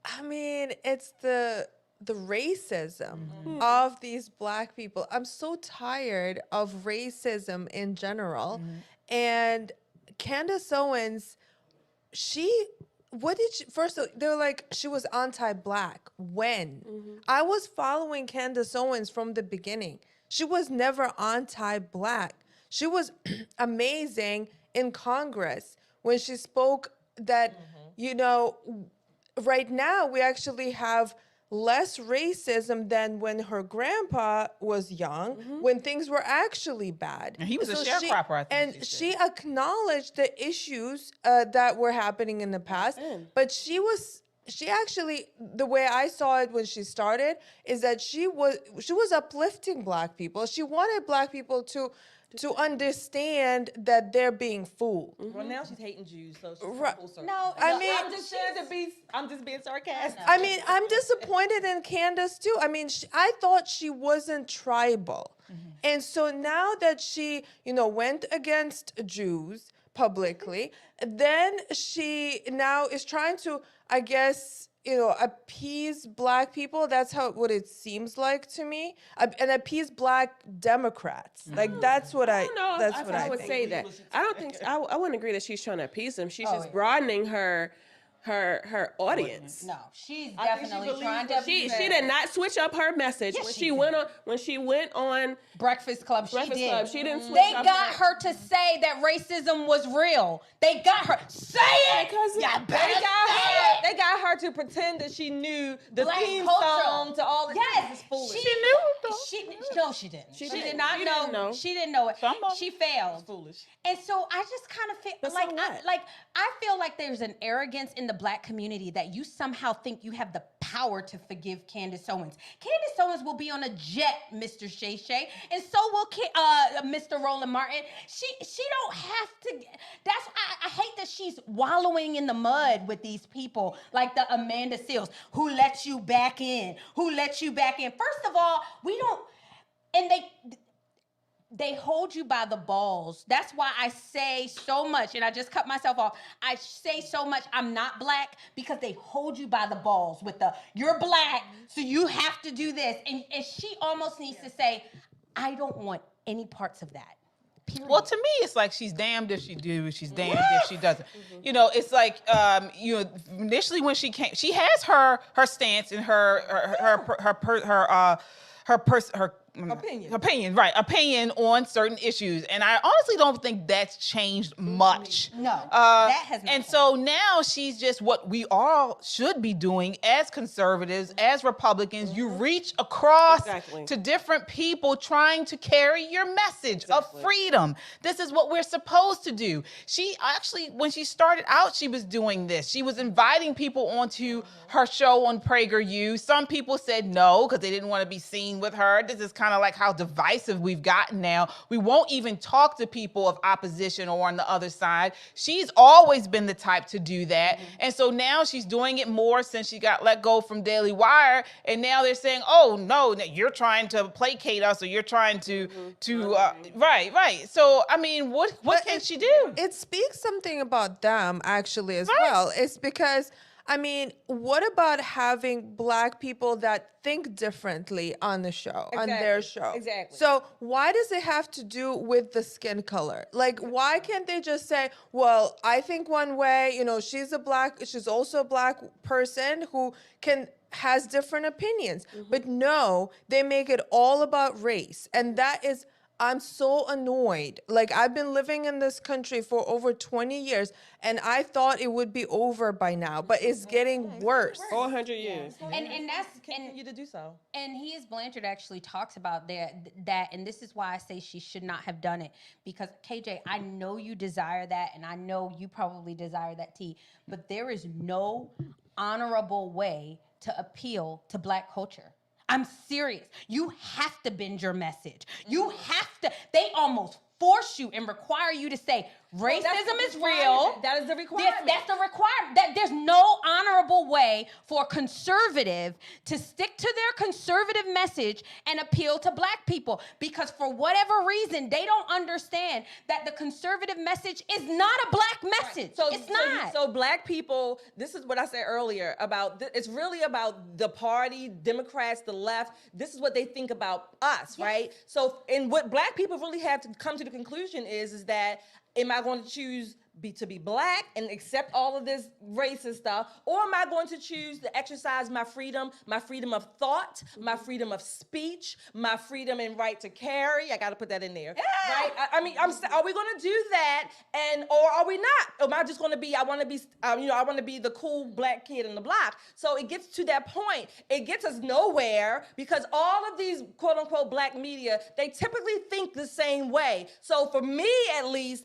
I mean, it's the racism of these black people. I'm so tired of racism in general. And Candace Owens, first they were like, she was anti-black. When? I was following Candace Owens from the beginning. She was never anti-black. She was amazing in Congress when she spoke that, right now we actually have less racism than when her grandpa was young, when things were actually bad. And he was a sharecropper, I think. And she acknowledged the issues that were happening in the past, but she was she actually, the way I saw it when she started, is that she was uplifting Black people. She wanted Black people to understand that they're being fooled. Well, now she's hating Jews, so she's Right. full circle. No, I mean, I'm just being sarcastic. I mean, I'm disappointed in Candace too. I mean, I thought she wasn't tribal. And so now that she, went against Jews publicly, then she now is trying to, I guess, appease Black people. That's what it seems like to me, and appease Black Democrats. Like that's what I. No, That's I, what I I would think. say that. I don't think I wouldn't agree that she's trying to appease them. She's just broadening her audience. No, she's definitely trying to. She did not switch up her message Yes, when she she went on Breakfast Club. She didn't switch They up got her to say that racism was real. They got her say it. They got her to pretend that she knew the Black theme culture. song to all this. Yes, This is foolish. No, she didn't. She did not know. She didn't know it. She failed. Foolish. And so I just kind of feel I feel like there's an arrogance in the Black community that you somehow think you have the power to forgive Candace Owens. Candace Owens will be on a jet, Mr. Shay Shay, and so will Mr. Roland Martin. She don't have to. That's I hate that she's wallowing in the mud with these people like the Amanda Seals who let you back in. First of all, we don't, and they hold you by the balls. That's why I say so much, and I just cut myself off. I say so much, I'm not Black, because they hold you by the balls with you're Black, so you have to do this. And she almost needs to say, I don't want any parts of that. Period. Well, to me, it's like she's damned if she do, she's damned if she doesn't. It's like initially when she came, she has her stance and her opinion on certain issues, and I honestly don't think that's changed much. No, that has not. And so now she's just what we all should be doing as conservatives, as Republicans. You reach across to different people trying to carry your message of freedom. This is what we're supposed to do. She actually, when she started out, she was doing this. She was inviting people onto her show on PragerU. Some people said no because they didn't want to be seen with her. This is kind of like how divisive we've gotten now. We won't even talk to people of opposition or on the other side. She's always been the type to do that. And so now she's doing it more since she got let go from Daily Wire. And now they're saying, oh, no, you're trying to placate us, or you're trying to right. So, I mean, what can she do? It speaks something about them, actually, as well. It's because, I mean, what about having Black people that think differently on the show, on their show? Exactly. So why does it have to do with the skin color? Like, why can't they just say, well, I think one way, she's also a Black person who has different opinions. But no, they make it all about race. And that is, I'm so annoyed. Like, I've been living in this country for over 20 years, and I thought it would be over by now, but it's getting worse. 400 years. And that's continue to do so. And Blanchard actually talks about that, and this is why I say she should not have done it, because KJ, I know you desire that, and I know you probably desire that tea, but there is no honorable way to appeal to Black culture. I'm serious. You have to bend your message. You have to. They almost force you and require you to say racism is real. That is the requirement. That's the requirement. There's no honorable way for a conservative to stick to their conservative message and appeal to Black people, because for whatever reason, they don't understand that the conservative message is not a Black message. It's not. So Black people, this is what I said earlier about, it's really about the party, Democrats, the left. This is what they think about us, right? So, and what Black people really have to come to the conclusion is that, am I going to choose to be Black and accept all of this racist stuff, or am I going to choose to exercise my freedom of thought, my freedom of speech, my freedom and right to carry? I got to put that in there, right? I mean, are we going to do that, or are we not? Am I just going to be? I want to be the cool Black kid in the block. So it gets to that point. It gets us nowhere, because all of these quote unquote Black media, they typically think the same way. So for me, at least,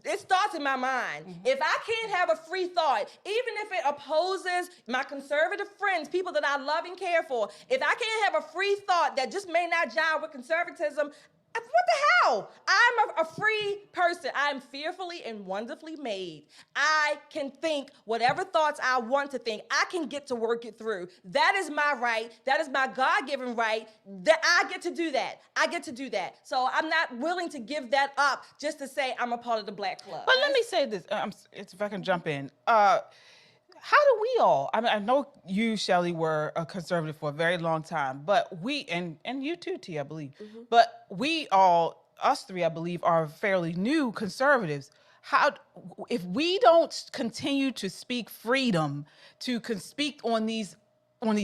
it starts in my mind. mind. If I can't have a free thought, even if it opposes my conservative friends, people that I love and care for, if I can't have a free thought that just may not jive with conservatism, what the hell? I'm a free person. I'm fearfully and wonderfully made. I can think whatever thoughts I want to think. I can get to work it through. That is my right. That is my God-given right. That I get to do that. I get to do that. So I'm not willing to give that up just to say I'm a part of the Black Club. But let me say this, if I can jump in. How do we all, I mean, I know you, Shelley, were a conservative for a very long time, but we, and you too, T, I believe, but we all, us three, I believe, are fairly new conservatives. How, if we don't continue to speak freedom, to speak on these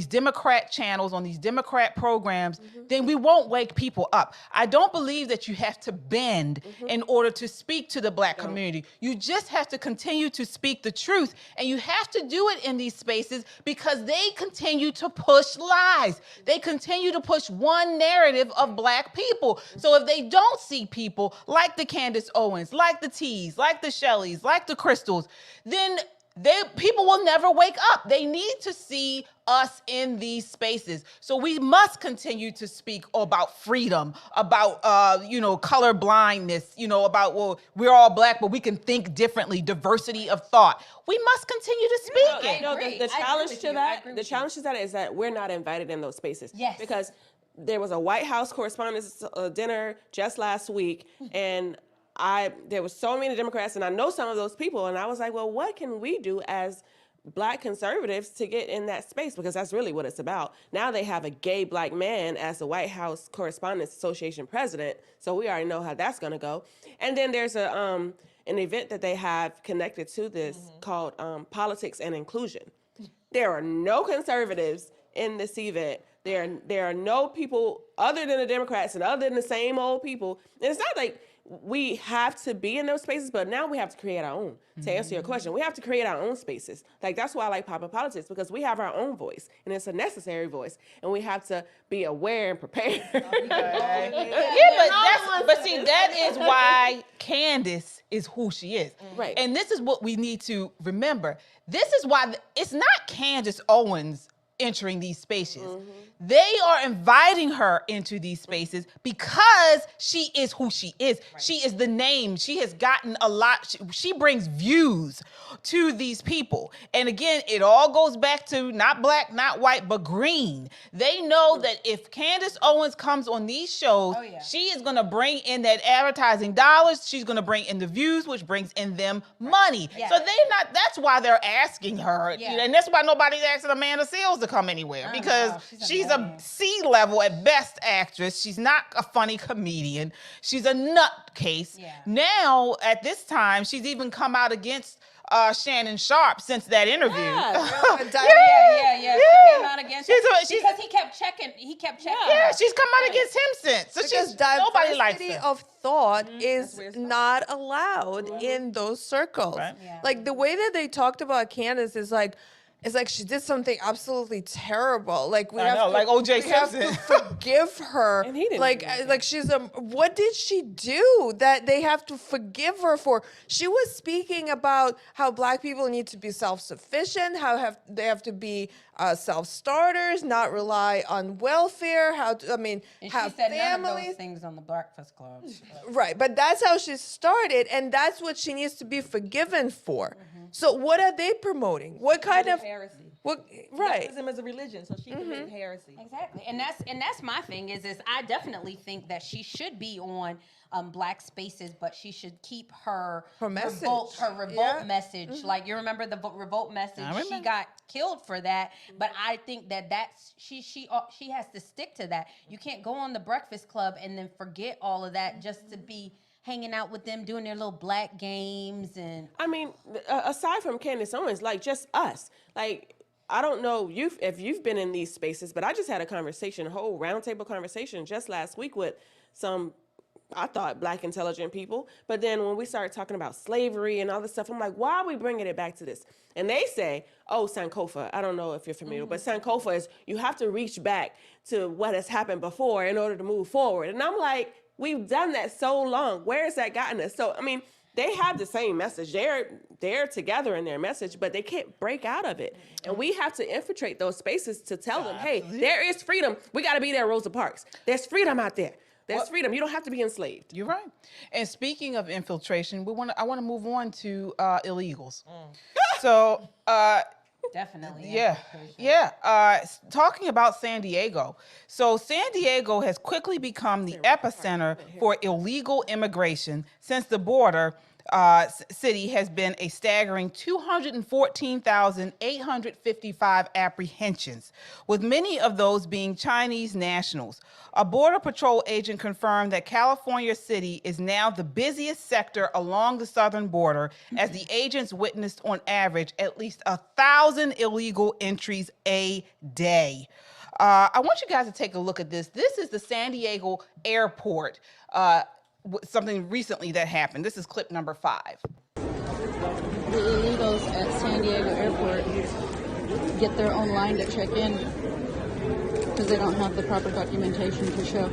Democrat channels, on these Democrat programs, then we won't wake people up. I don't believe that you have to bend in order to speak to the Black community. You just have to continue to speak the truth, and you have to do it in these spaces because they continue to push lies. They continue to push one narrative of Black people. So if they don't see people like the Candace Owens, like the T's, like the Shelleys, like the Crystals, then people will never wake up. They need to see us in these spaces. So we must continue to speak about freedom, about, color blindness, about, well, we're all Black, but we can think differently, diversity of thought. We must continue to speak it. The challenge to that is that we're not invited in those spaces. Yes. Because there was a White House Correspondents' dinner just last week, and there was so many Democrats, and I know some of those people, and I was like, well, what can we do as Black conservatives to get in that space? Because that's really what it's about. Now they have a gay Black man as the White House Correspondents Association president, so we already know how that's going to go. And then there's an event that they have connected to this called Politics and Inclusion. There are no conservatives in this event. There are no people other than the Democrats and other than the same old people. And it's not like we have to be in those spaces, but now we have to create our own. To answer your question, we have to create our own spaces. Like, that's why I like Pop in Politics, because we have our own voice, and it's a necessary voice, and we have to be aware and prepared. But see, that is why Candace is who she is. Right. And this is what we need to remember. This is why it's not Candace Owens entering these spaces. They are inviting her into these spaces because she is who she is. Right. She is the name. She has gotten a lot. She brings views to these people. And again, it all goes back to not Black, not white, but green. They know that if Candace Owens comes on these shows, she is going to bring in that advertising dollars. She's going to bring in the views, which brings in them money. Yeah. So that's why they're asking her. Yeah. And that's why nobody's asking Amanda Seales to come anywhere, because she's a C-level at best actress. She's not a funny comedian. She's a nutcase. Yeah. Now, at this time, she's even come out against Shannon Sharpe since that interview. Yeah. She came out against him because he kept checking. Yeah, she's come out against him since. So because nobody likes her. diversity of thought is not allowed in those circles. Right. Yeah. Like, the way that they talked about Candace is like, it's like she did something absolutely terrible. Like, we have to forgive her. And he didn't. Like she's what did she do that they have to forgive her for? She was speaking about how Black people need to be self-sufficient, how they have to be self-starters, not rely on welfare. And have she said families. none of those things on the Breakfast Club. Right, but that's how she started, and that's what she needs to be forgiven for. So what are they promoting? What kind of heresy? Right. Racism is a religion, so she committed heresy. Exactly, and that's my thing is I definitely think that she should be on Black spaces, but she should keep her message, her revolt message. Like, you remember the revolt message? She got killed for that, but I think that's she has to stick to that. You can't go on the Breakfast Club and then forget all of that just to be hanging out with them, doing their little Black games. And aside from Candace Owens, like, just us, like, I don't know if you've been in these spaces, but I just had a whole roundtable conversation just last week with some, I thought, Black intelligent people. But then when we started talking about slavery and all this stuff, I'm like, why are we bringing it back to this? And they say, Sankofa. I don't know if you're familiar, but Sankofa is you have to reach back to what has happened before in order to move forward. And I'm like, we've done that so long. Where has that gotten us? So, they have the same message. They're together in their message, but they can't break out of it. And we have to infiltrate those spaces to tell them, hey, there is freedom. We got to be there at Rosa Parks. There's freedom out there. There's freedom. You don't have to be enslaved. You're right. And speaking of infiltration, I want to move on to illegals. So, definitely. Yeah. Talking about San Diego. So San Diego has quickly become the epicenter for illegal immigration since the border city has been a staggering 214,855 apprehensions, with many of those being Chinese nationals. A Border Patrol agent confirmed that California City is now the busiest sector along the southern border, as the agents witnessed on average at least 1,000 illegal entries a day. I want you guys to take a look at this. This is the San Diego airport. Something recently that happened. This is clip number 5. The illegals at San Diego airport get their own line to check in because they don't have the proper documentation to show.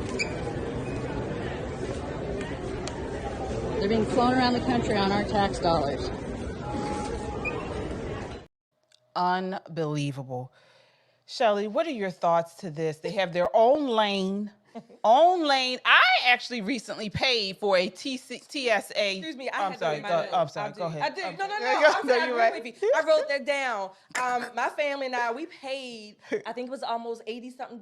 They're being flown around the country on our tax dollars. Unbelievable. Shelley, what are your thoughts to this? They have their own lane. I actually recently paid for a TSA. Excuse me, I'm sorry. I'm sorry. Go ahead. I did. No. You're right. I wrote that down. My family and I, we paid, I think it was almost $80-something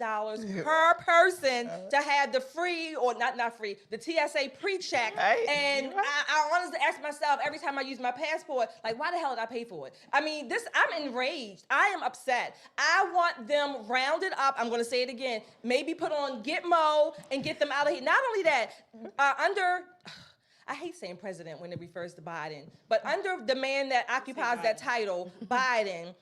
per person to have the free, or not free, the TSA pre-check. And I honestly ask myself every time I use my passport, like, why the hell did I pay for it? I mean, I'm enraged. I am upset. I want them rounded up. I'm going to say it again. Maybe put on Gitmo and get them out of here. Not only that, I hate saying president when it refers to Biden, but under the man that occupies that title, Biden,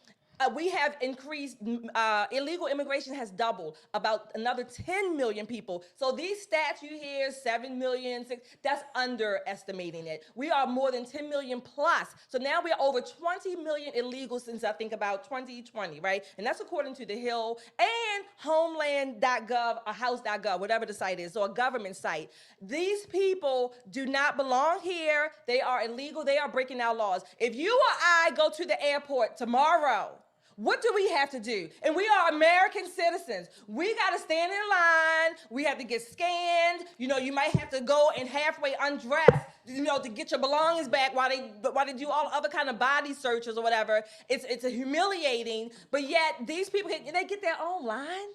we have increased, illegal immigration has doubled, about another 10 million people. So these stats you hear, 7 million, that's underestimating it. We are more than 10 million plus. So now we are over 20 million illegals since I think about 2020, right? And that's according to The Hill and homeland.gov or house.gov, whatever the site is, or a government site. These people do not belong here. They are illegal. They are breaking our laws. If you or I go to the airport tomorrow, what do we have to do? And we are American citizens. We got to stand in line. We have to get scanned. You know, you might have to go and halfway undress, you know, to get your belongings back while they do all other kind of body searches or whatever. It's humiliating, but yet these people, they get their own line.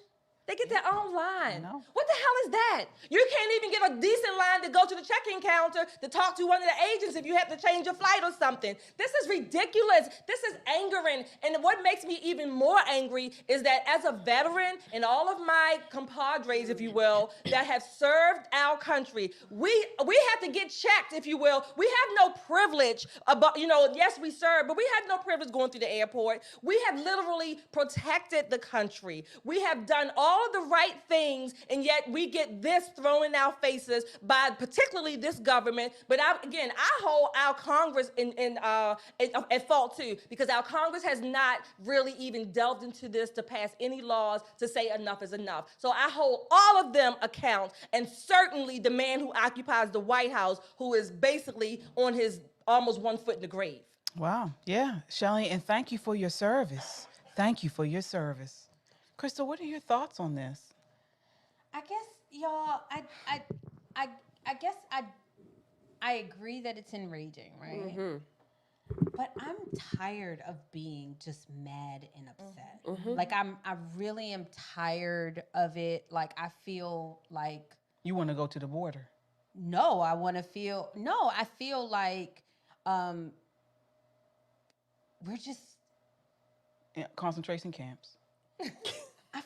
They get their own line. What the hell is that? You can't even get a decent line to go to the check-in counter to talk to one of the agents if you have to change your flight or something. This is ridiculous. This is angering. And what makes me even more angry is that as a veteran and all of my compadres, if you will, that have served our country, we have to get checked, if you will. We have no privilege about, you know, yes, we serve, but we have no privilege going through the airport. We have literally protected the country. We have done all of the right things, and yet we get this thrown in our faces by particularly this government. But I hold our Congress at fault too, because our Congress has not really even delved into this to pass any laws to say enough is enough. So I hold all of them account, and certainly the man who occupies the White House, who is basically on his almost 1 foot in the grave. Wow. Yeah, Shelley, and thank you for your service. Thank you for your service. Crystal, what are your thoughts on this? I guess, y'all, I agree that it's enraging, right? Mm-hmm. But I'm tired of being just mad and upset. Mm-hmm. Like I really am tired of it. Like I feel like you want to go to the border. I feel like we're just concentration camps. I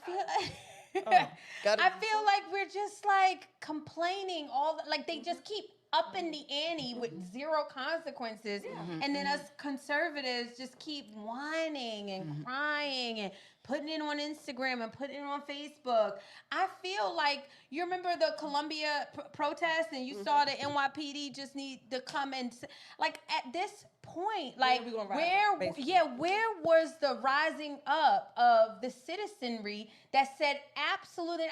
feel like we're just like complaining like they just keep upping the ante with zero consequences. And then us conservatives just keep whining and crying and putting it on Instagram and putting it on Facebook. I feel like you remember the Columbia protest and you saw the NYPD just need to come and like at this point, like where was the rising up of the citizenry that said absolutely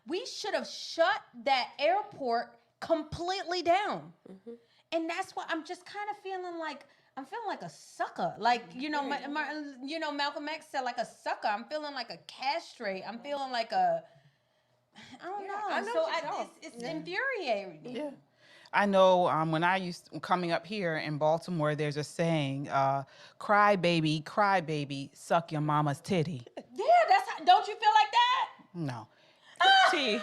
we should have shut that airport completely down. And that's why I'm just kind of feeling like a sucker. Like, Malcolm X said, like a sucker. I'm feeling like a castrate. I'm feeling like I don't know. So it's infuriating. Yeah. I know when coming up here in Baltimore, there's a saying, cry baby, suck your mama's titty. Yeah, don't you feel like that? No. T,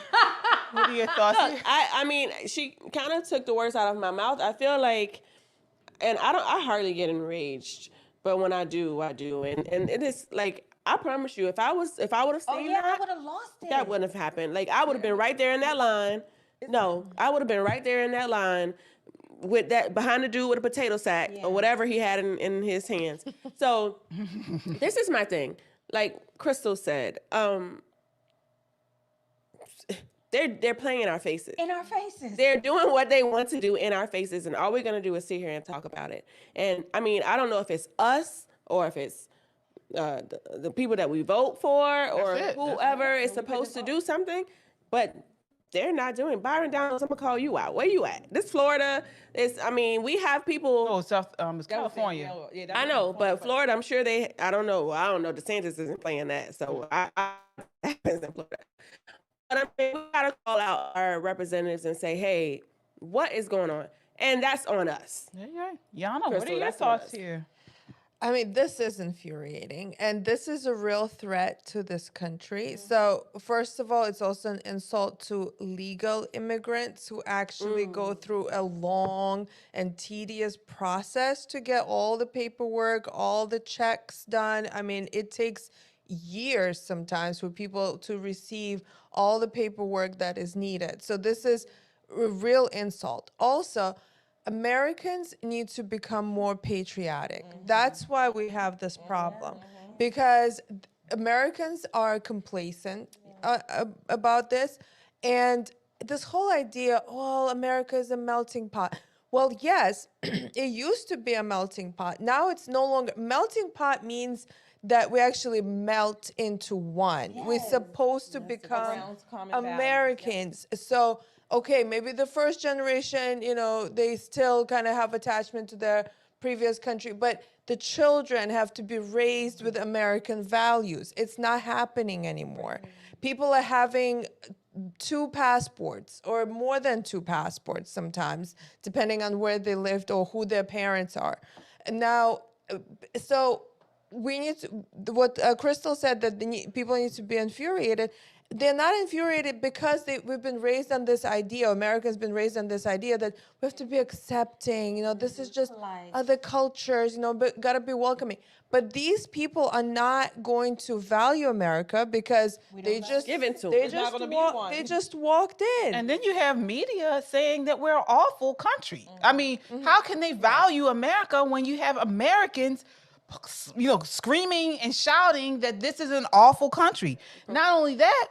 what are your thoughts? Look, I mean, she kind of took the words out of my mouth. I feel like, and I hardly get enraged, but when I do, I do. And it is like, I promise you, if I would have seen I that, would have lost it. that wouldn't have happened. Like, I would have been right there in that line. No, I would have been right there in that line with that behind the dude with a potato sack or whatever he had in his hands. So this is my thing. Like Crystal said, they're playing in our faces. In our faces. They're doing what they want to do in our faces, and all we're gonna do is sit here and talk about it. And I mean, I don't know if it's us or if it's the people that we vote for or whoever is supposed to do something, but they're not doing. Byron Downs, I'm gonna call you out. Where you at? This Florida is. I mean, we have people. Oh, it's California. I know, but Florida, I'm sure they. I don't know. DeSantis isn't playing that, so I happens in Florida. But I mean, we gotta call out our representatives and say, hey, what is going on? And that's on us. Yeah. Yana, what are Crystal, your that's on thoughts us. here? I mean, this is infuriating, and this is a real threat to this country. So, first of all, it's also an insult to legal immigrants who actually go through a long and tedious process to get all the paperwork, all the checks done. I mean, it takes years sometimes for people to receive all the paperwork that is needed. So, this is a real insult. Also, Americans need to become more patriotic. That's why we have this problem, because Americans are complacent about this. And this whole idea, well, America is a melting pot. Well, yes, it used to be a melting pot. Now it's no longer. Melting pot means that we actually melt into one. We're supposed to become Americans. So, okay, maybe the first generation, they still kind of have attachment to their previous country, but the children have to be raised with American values. It's not happening anymore. People are having 2 passports or more than 2 passports sometimes, depending on where they lived or who their parents are. And now, so we need to, what Crystal said, that people need to be infuriated. They're not infuriated because we've been raised on this idea, America's been raised on this idea that we have to be accepting, this is just other cultures, but gotta be welcoming. But these people are not going to value America because they just walked in. And then you have media saying that we're an awful country. I mean, how can they value America when you have Americans screaming and shouting that this is an awful country? Not only that,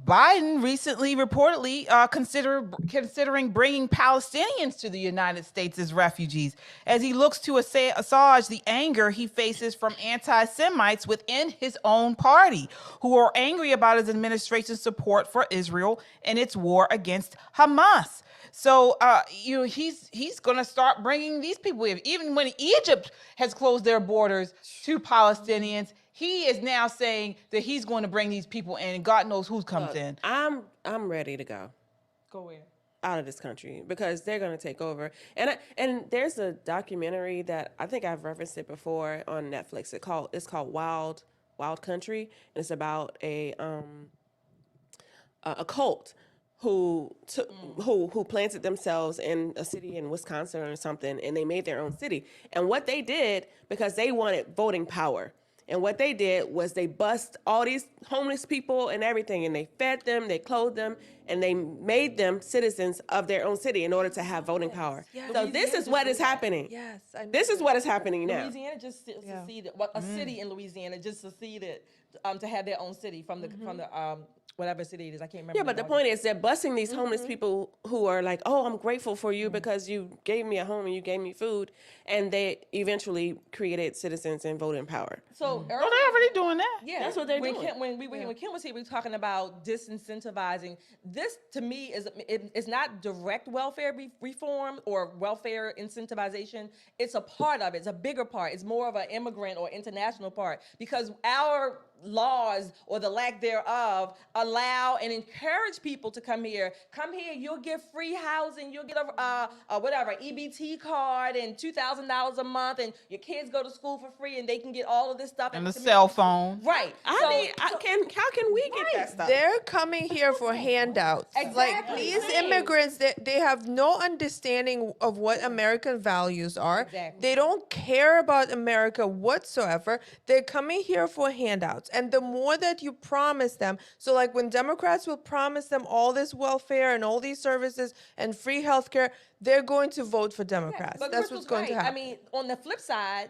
Biden recently reportedly considering bringing Palestinians to the United States as refugees as he looks to assuage the anger he faces from anti-Semites within his own party who are angry about his administration's support for Israel and its war against Hamas. So, he's going to start bringing these people in. Even when Egypt has closed their borders to Palestinians, he is now saying that he's going to bring these people in, and God knows who comes in. I'm ready to go. Go where? Out of this country, because they're going to take over. And there's a documentary that I think I've referenced it before on Netflix. It's called Wild Country, and it's about a cult who planted themselves in a city in Wisconsin or something, and they made their own city. And what they did, because they wanted voting power, and what they did was they bust all these homeless people and everything, and they fed them, they clothed them, and they made them citizens of their own city in order to have voting power. Yes. So this is what is happening. Yes, this is what is happening now. Louisiana just seceded. A city in Louisiana just seceded to have their own city from the whatever city it is. I can't remember. Yeah, but the point is they're busing these homeless people who are like, oh, I'm grateful for you because you gave me a home and you gave me food. And they eventually created citizens and voting power. So they're already doing that. Yeah, that's what they're when doing. When Kim was here, we were talking about disincentivizing. This, to me, is not direct welfare reform or welfare incentivization. It's a part of it. It's a bigger part. It's more of an immigrant or international part, because our laws, or the lack thereof, allow and encourage people to come here. Come here, you'll get free housing, you'll get a EBT card and $2,000 a month, and your kids go to school for free, and they can get all of this stuff. And the cell phone. Right. How can we get that stuff? They're coming here for handouts. Like these immigrants, they have no understanding of what American values are. Exactly. They don't care about America whatsoever. They're coming here for handouts. And the more that you promise them, so like when Democrats will promise them all this welfare and all these services and free healthcare, they're going to vote for Democrats. But That's Crystal's what's going to right. happen. I mean, on the flip side,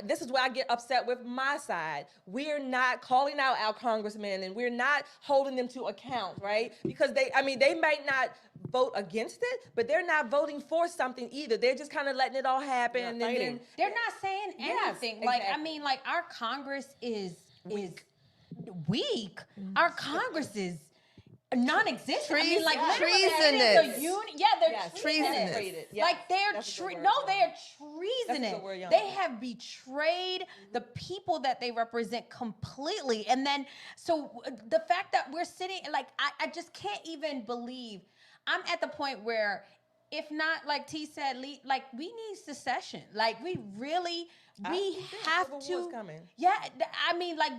this is where I get upset with my side. We're not calling out our congressmen, and we're not holding them to account, right? Because they might not vote against it, but they're not voting for something either. They're just kind of letting it all happen. And then They're not saying anything. Yes, Like, I exactly. mean, like our Congress is weak. Our Congress is non-existent. I mean, like literally, treasonous. They're treasonous. Yeah, Like they're that's the word. they're That's the treasonous. word, yeah. They have betrayed the people that they represent completely. And then, so the fact that we're sitting, like, I just can't even believe. I'm at the point where, if not, like T said, like we need secession. Like we really, we have to. Yeah, I mean, like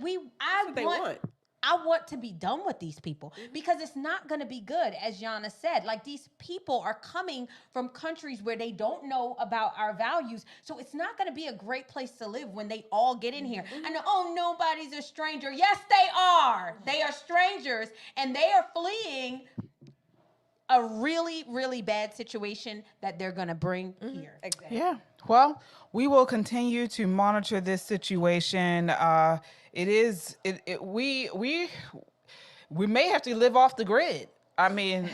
I want to be done with these people, because it's not going to be good, as Yana said. Like, these people are coming from countries where they don't know about our values, so it's not going to be a great place to live when they all get in here. I know, oh, nobody's a stranger. Yes, they are. They are strangers, and they are fleeing a really, really bad situation that they're going to bring here. Exactly. Yeah. Well, we will continue to monitor this situation. We may have to live off the grid. I mean,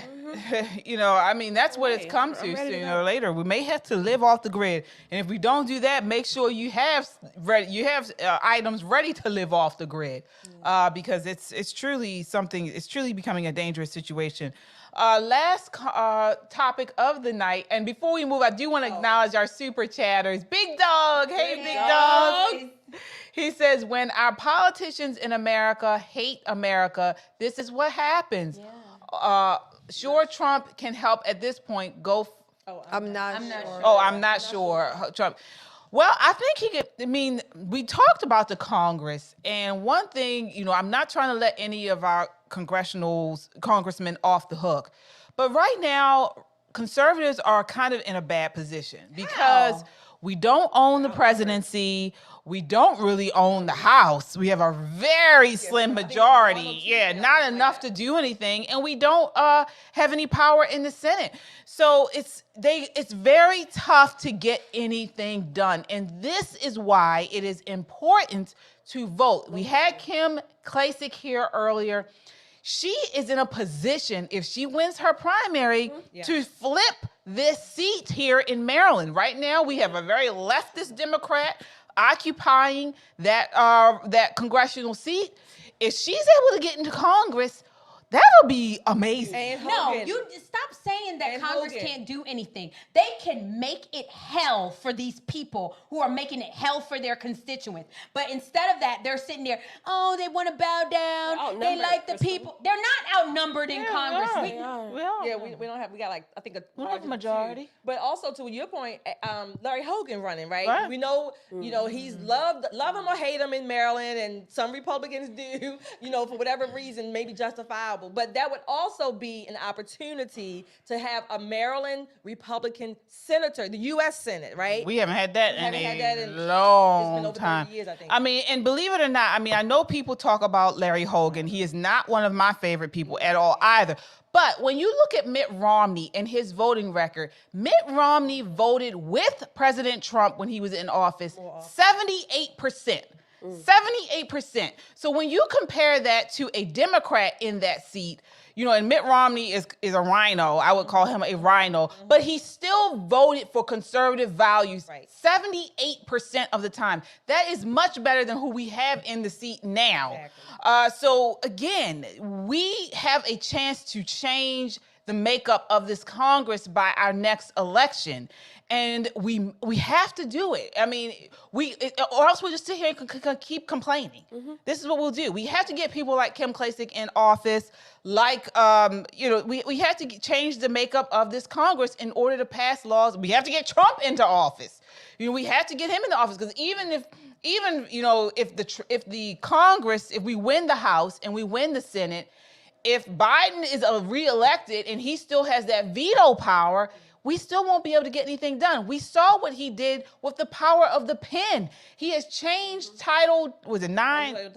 that's what it's come to sooner or later. We may have to live off the grid, and if we don't do that, make sure you have items ready to live off the grid, because it's truly something. It's truly becoming a dangerous situation. Last topic of the night, and before we move, I do want to acknowledge our super chatters. Big Dog, hey Big Dog. He says, when our politicians in America hate America, this is what happens. Yeah. Sure, Trump can help at this point. I'm not sure. Oh, I'm not sure. Trump. Well, I think he could. I mean, we talked about the Congress, and one thing, I'm not trying to let any of our congressmen off the hook, but right now, conservatives are kind of in a bad position because we don't own the presidency. We don't really own the House. We have a very slim majority. Yeah, not enough to do anything. And we don't have any power in the Senate. So it's very tough to get anything done. And this is why it is important to vote. We had Kim Klacik here earlier. She is in a position, if she wins her primary, to flip this seat here in Maryland. Right now, we have a very leftist Democrat occupying that congressional seat. If she's able to get into Congress, that'll be amazing. No, you stop saying that Congress can't do anything. They can make it hell for these people who are making it hell for their constituents. But instead of that, they're sitting there, oh, they want to bow down. They like the people. They're not outnumbered in Congress. We don't have, we got like, I think a majority. But also to your point, Larry Hogan running, right? We know, he's love him or hate him in Maryland, and some Republicans do, for whatever reason, maybe justifiable. But that would also be an opportunity to have a Maryland Republican senator, the U.S. Senate, right? We haven't had that in a long time. 30 years, I think. I mean, and believe it or not, I know people talk about Larry Hogan. He is not one of my favorite people at all either. But when you look at Mitt Romney and his voting record, Mitt Romney voted with President Trump when he was in office 78%. 78%. So when you compare that to a Democrat in that seat, you know, and Mitt Romney is a rhino. I would call him a rhino, but he still voted for conservative values 78% of the time. That is much better than who we have in the seat now. So again, we have a chance to change the makeup of this Congress by our next election. And we have to do it. I mean, or else we'll just sit here and keep complaining. This is what we'll do. We have to get people like Kim Klacik in office. Like, we have to change the makeup of this Congress in order to pass laws. We have to get Trump into office. You know, we have to get him into office because if the Congress, if we win the House and we win the Senate, if Biden is reelected and he still has that veto power, we still won't be able to get anything done. We saw what he did with the power of the pen. He has changed Title 9?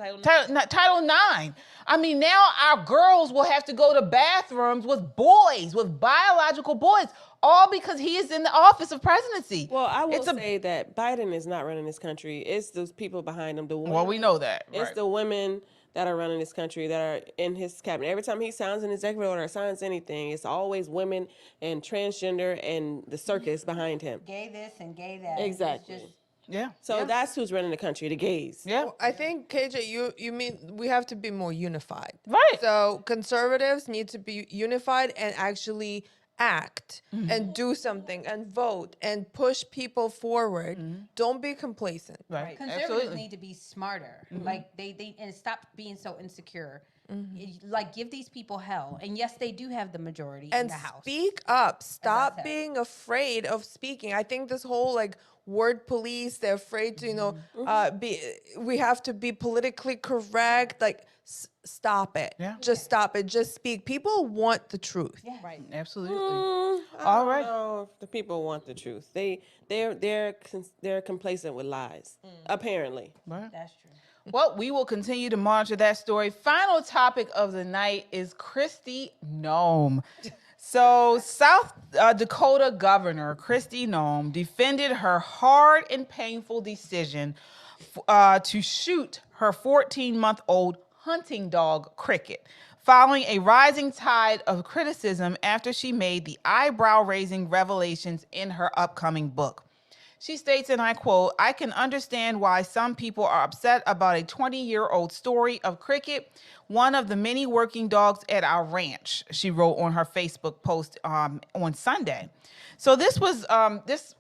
Title 9. I mean, now our girls will have to go to bathrooms with boys, with biological boys, all because he is in the office of presidency. Well, I will say that Biden is not running this country. It's those people behind him. Well, we know that. It's the women that are running this country, that are in his cabinet. Every time he signs an executive order or signs anything, it's always women and transgender and the circus behind him. Gay this and gay that. Exactly. Yeah. So that's who's running the country, the gays. Yeah. Well, I think, KJ, you mean we have to be more unified. Right. So conservatives need to be unified and actually act and do something and vote and push people forward. Don't be complacent. Right. Conservatives need to be smarter. Like they and stop being so insecure. Like give these people hell. And yes, they do have the majority in the House. Speak up. Stop being afraid of speaking. I think this whole word police, they're afraid to, we have to be politically correct. Like, stop it. Yeah. Just stop it. Just speak. People want the truth. Yeah. Right. Absolutely. All right. No, the people want the truth. They're complacent with lies. Apparently. Right. That's true. Well, we will continue to monitor that story. Final topic of the night is Kristi Noel. So South Dakota Governor Kristi Noel defended her hard and painful decision to shoot her 14-month-old hunting dog, Cricket, following a rising tide of criticism after she made the eyebrow-raising revelations in her upcoming book. She states, and I quote, "I can understand why some people are upset about a 20-year-old story of Cricket, one of the many working dogs at our ranch," she wrote on her Facebook post on Sunday. So this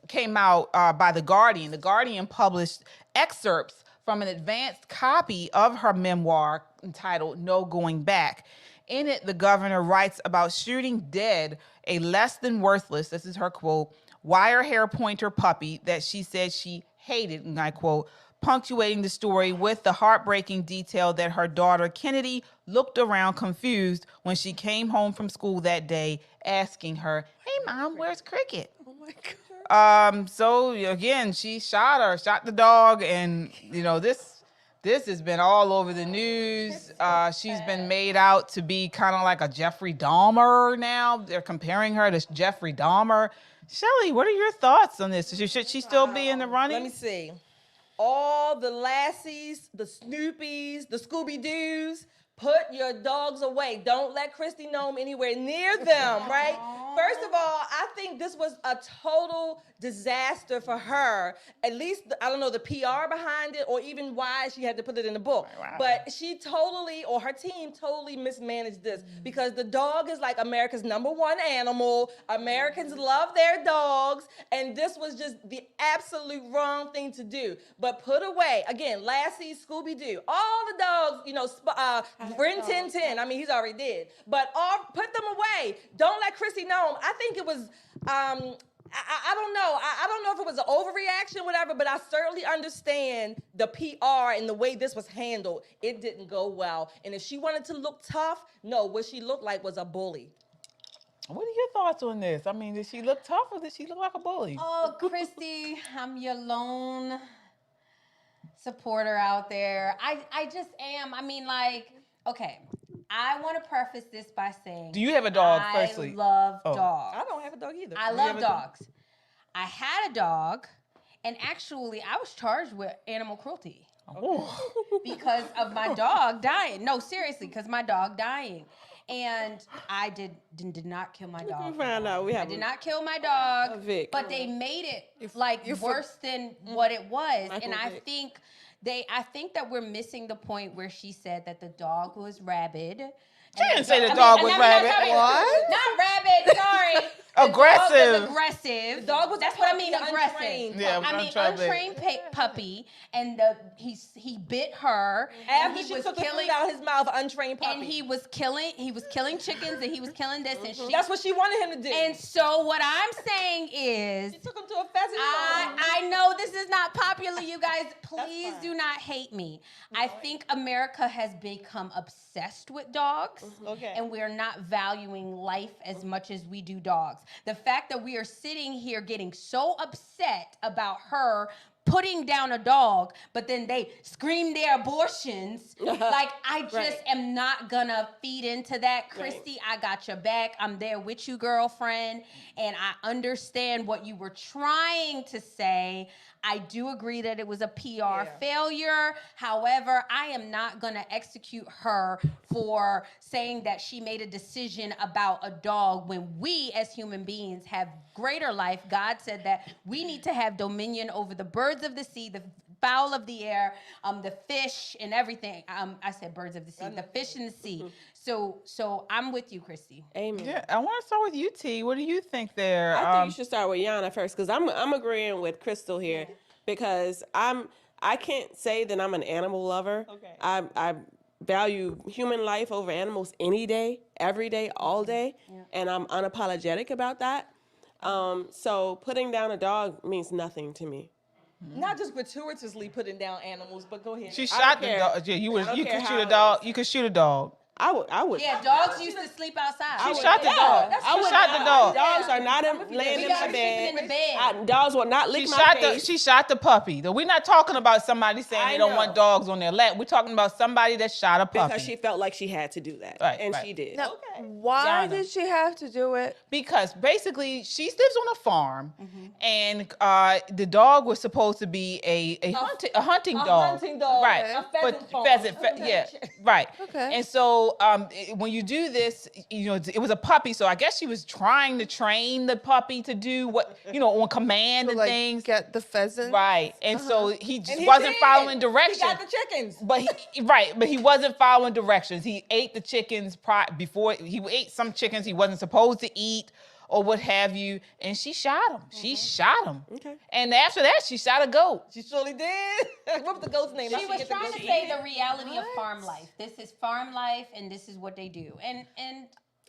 came out by The Guardian. The Guardian published excerpts from an advanced copy of her memoir entitled No Going Back. In it, the governor writes about shooting dead a less than worthless, this is her quote, wire hair pointer puppy that she said she hated, and I quote, punctuating the story with the heartbreaking detail that her daughter Kennedy looked around confused when she came home from school that day asking her, "Hey Mom, where's Cricket?" Oh my God. So again, she shot the dog, and this has been all over the news. She's been made out to be kind of like a Jeffrey Dahmer now. They're comparing her to Jeffrey Dahmer. Shelley, what are your thoughts on this? Should she still be in the running? Let me see. All the Lassies, the Snoopies, the Scooby-Doos, put your dogs away. Don't let Kristi Noel anywhere near them, right? First of all, I think this was a total disaster for her. At least, I don't know the PR behind it or even why she had to put it in the book. Wow. But she totally, or her team totally mismanaged this because the dog is like America's #1 animal. Americans love their dogs. And this was just the absolute wrong thing to do. But put away, again, Lassie, Scooby-Doo, all the dogs, Rin Tin Tin. I mean, he's already dead. But put them away. Don't let Kristi Noel. I think it was, I don't know. I don't know if it was an overreaction, whatever, but I certainly understand the PR and the way this was handled. It didn't go well. And if she wanted to look tough, no, what she looked like was a bully. What are your thoughts on this? I mean, did she look tough or did she look like a bully? Oh, Kristi, I'm your lone supporter out there. I just am. I mean, okay. I want to preface this by saying, do you have a dog, firstly? I love dogs. I don't have a dog either. I love dogs. I had a dog, and actually, I was charged with animal cruelty. because of my dog dying. No, seriously, because my dog dying. And I did not kill my dog. I did not kill my dog, but they made it like worse than what it was. And I think that we're missing the point where she said that the dog was rabid. She didn't say the dog was rabid. What? Not rabid, sorry. Aggressive. Aggressive. The dog was That's what I mean, aggressive. Yeah, untrained puppy, and he bit her. After she took the food out of his mouth, untrained puppy. And he was killing chickens, and he was killing this, and that's what she wanted him to do. And so what I'm saying is, she took him to a pheasant farm. I know this is not popular, you guys. Please do not hate me. I think America has become obsessed with dogs, and we are not valuing life as much as we do dogs. The fact that we are sitting here getting so upset about her putting down a dog, but then they scream their abortions. Like, I just am not gonna feed into that. Kristi, I got your back. I'm there with you, girlfriend. And I understand what you were trying to say. I do agree that it was a PR failure. However, I am not going to execute her for saying that she made a decision about a dog when we as human beings have greater life. God said that we need to have dominion over the birds of the sea, the fowl of the air, the fish and everything. I said birds of the sea, the fish in the sea. So I'm with you, Kristi. Amen. Yeah, I want to start with you, T. What do you think there? I think you should start with Yana first, because I'm agreeing with Crystal here, because I can't say that I'm an animal lover. Okay. I value human life over animals any day, every day, all day, and I'm unapologetic about that. So putting down a dog means nothing to me. Not just gratuitously putting down animals, but go ahead. She shot the dog. Yeah, you could shoot a dog. You could shoot a dog. I would. Yeah, dogs used to sleep outside. She shot the dog. She shot the dog. Dogs are not laying in the bed. Dogs will not lick my face. She shot the puppy. We're not talking about somebody saying they don't want dogs on their lap. We're talking about somebody that shot a puppy. Because she felt like she had to do that. And she did. Now, why did she have to do it? Because basically she lives on a farm, and the dog was supposed to be a hunting dog. A hunting dog. Right. A pheasant. Yeah. Right. Okay. And so when you do this, it was a puppy, so I guess she was trying to train the puppy to do what, on command and things. Get the pheasant. Right. And so he just wasn't following directions. He got the chickens. But he wasn't following directions. He ate the chickens before. He ate some chickens he wasn't supposed to eat, or what have you, and she shot him. She shot him. Okay. And after that, she shot a goat. She surely did. What was the goat's name? She was trying to say the reality of farm life. This is farm life, and this is what they do.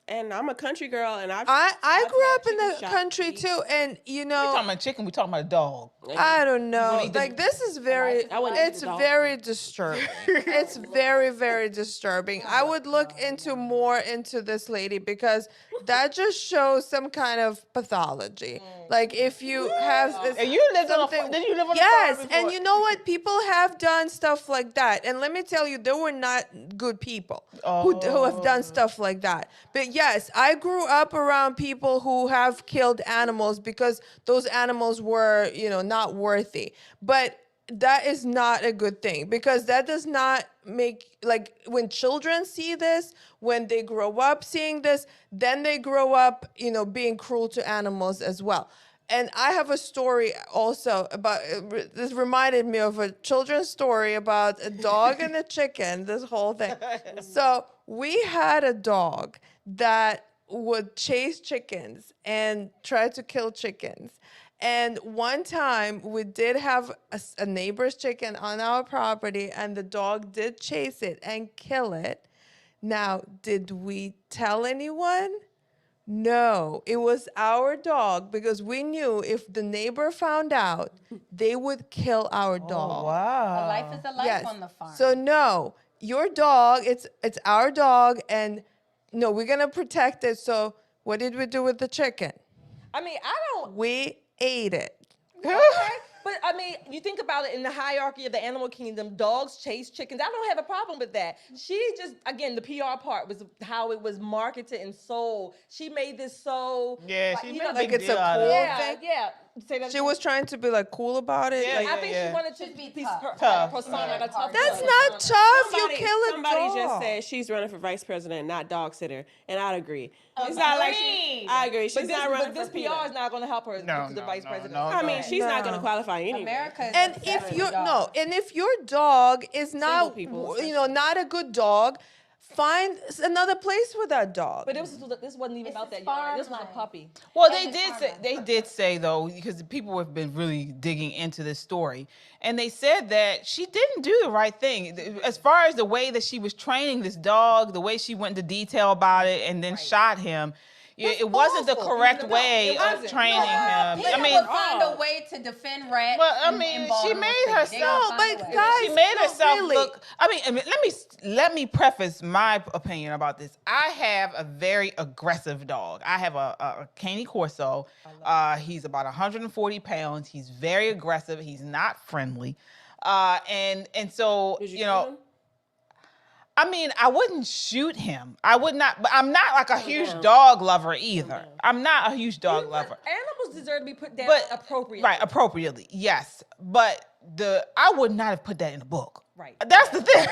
And I'm a country girl, and I grew up in the country too, and we're talking about chicken. We're talking about a dog. I don't know. Like, this is very. It's very disturbing. It's very, very disturbing. I would look more into this lady, because that just shows some kind of pathology. Like, if you have this, and you lived on a farm. Did you live on a farm? Yes, and you know what? People have done stuff like that, and let me tell you, there were not good people who have done stuff like that. But yes, I grew up around people who have killed animals because those animals were, not worthy. But that is not a good thing, because that does not make, like, when children see this, when they grow up seeing this, then they grow up, being cruel to animals as well. And I have a story also about, this reminded me of a children's story about a dog and a chicken, this whole thing. So we had a dog that would chase chickens and try to kill chickens. And one time we did have a neighbor's chicken on our property, and the dog did chase it and kill it. Now, did we tell anyone? No, it was our dog, because we knew if the neighbor found out, they would kill our dog. Oh, wow. A life is a life on the farm. So no, your dog, it's our dog, and no, we're gonna protect it. So what did we do with the chicken? We ate it. Okay. But you think about it in the hierarchy of the animal kingdom, dogs chase chickens. I don't have a problem with that. She just, again, the PR part was how it was marketed and sold. She made this so... Yeah, she made a like big it's deal a out of cool it. thing. Yeah. Say that She again? was trying to be like cool about it. Yeah, like, I think yeah. she wanted to be her Tough. persona, like a tough That's girl. not tough. You Somebody, kill a somebody dog. just said she's running for vice president, not dog sitter, and I'd agree. It's not like I agree. She's But not running this for PR PETA. is not going to help her No, to the no, vice no, president. no, I mean, she's not going to No. qualify anyway. America is And obsessed if with you're dogs. and if your dog is not, people not a good dog, find another place for that dog. But this wasn't even about that. This was a puppy. Well, they did say though, because people have been really digging into this story, and they said that she didn't do the right thing as far as the way that she was training this dog, the way she went into detail about it, and then shot him. It wasn't the correct way of training him. People I mean, would find a way to defend rats. well, I in mean, she Baltimore made City. herself. They gonna find a way. She made herself look. I mean, let me preface my opinion about this. I have a very aggressive dog. I have a Cane Corso. He's about 140 pounds. He's very aggressive. He's not friendly, and so you know. I mean, I wouldn't shoot him. I would not, but I'm not like a huge dog lover either. I'm not a huge dog lover. Animals deserve to be put down But appropriately. Right, appropriately, yes. But I would not have put that in the book. Right. That's the thing.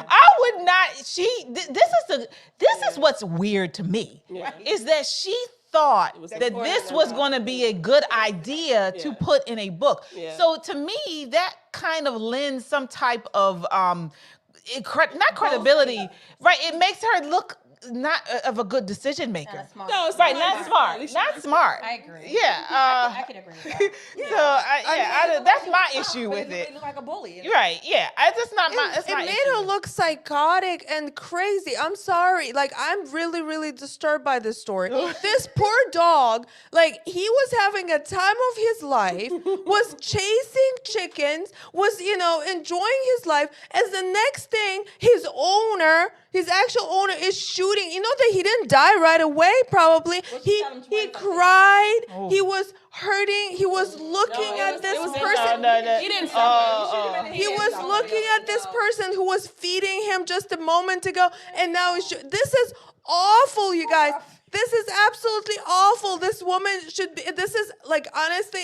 I would not. This is what's weird to me is that she thought that this was going to be a good idea to put in a book. Yeah. So to me, that kind of lends some type of not credibility, right? It makes her look not of a good decision maker. No, it's right, not smart. Not smart. I agree. Yeah. I can agree with that. So that's my issue with It it. looked like a bully. Right? Yeah. That's not my. That's It my made issue. her look psychotic and crazy. I'm sorry. Like, I'm really, really disturbed by this story. This poor dog, like, he was having a time of his life, was chasing chickens, was, enjoying his life. As the next thing, his actual owner is shooting. You know that he didn't die right away, probably. He cried. Oh. He was hurting. He was looking at this person. He didn't He was looking at this person who was feeding him just a moment ago, and now this is awful, you guys. This is absolutely awful. This woman should be. This is like, honestly,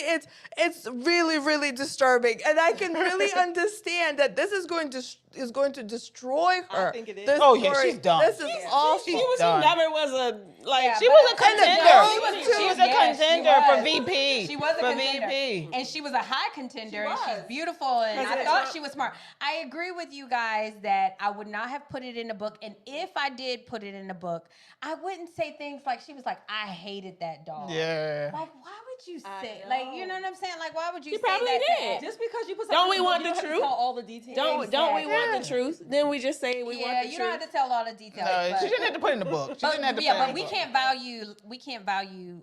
it's really, really disturbing, and I can really understand that this is going to destroy her. I think it is. This Oh, yeah, story- she's done. This is awful. She done. never was a like. She was a contender. She was a Yes, she contender was. for VP. She was a for contender. VP. And she was a high contender, and she's beautiful, and I thought she was smart. I agree with you guys that I would not have put it in the book, and if I did put it in the book, I wouldn't say things like she was like, I hated that dog. Yeah. Like, why would you say, like, you know what I'm saying? Like, why would you She say probably that? did. Just because you put Don't something we in want book, you the don't have to truth? tell all the details. Don't we want the truth? Then we just say we want the you truth. don't have to tell all the details. No, but, she didn't have to put it in the book. She didn't have to put it in but the we book. can't value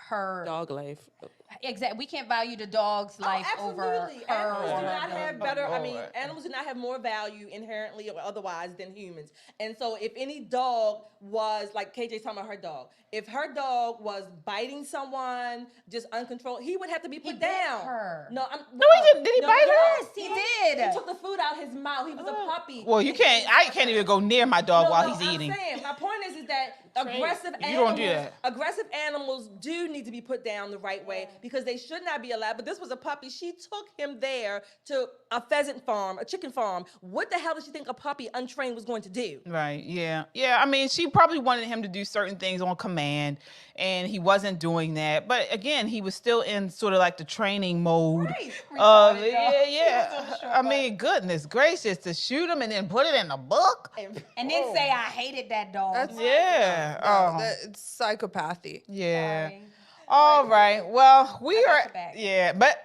her Dog life. Exactly. We can't value the dog's life over Absolutely. her. Animals or do not the- have better. I mean, animals do not have more value inherently or otherwise than humans. And so, if any dog was like KJ's talking about her dog, if her dog was biting someone just uncontrolled, he would have to be put down. her. No, he didn't. Did he bite her? Yes, he did. He took the food out his mouth. He was a puppy. Well, I can't even go near my dog No, while no, he's eating. I'm saying, my point is that aggressive You animals, don't do that. aggressive animals do need to be put down the right way because they should not be allowed. But this was a puppy. She took him there to a pheasant farm, a chicken farm. What the hell did she think a puppy untrained was going to do? Right. Yeah. Yeah. I mean, she probably wanted him to do certain things on command, and he wasn't doing that. But again, he was still in sort of like the training mode. Of yeah. I mean, goodness gracious, to shoot him and then put it in the book. And then say I hated that dog. Yeah. Oh. It's psychopathy. Yeah. All right. Well, we are. Yeah, but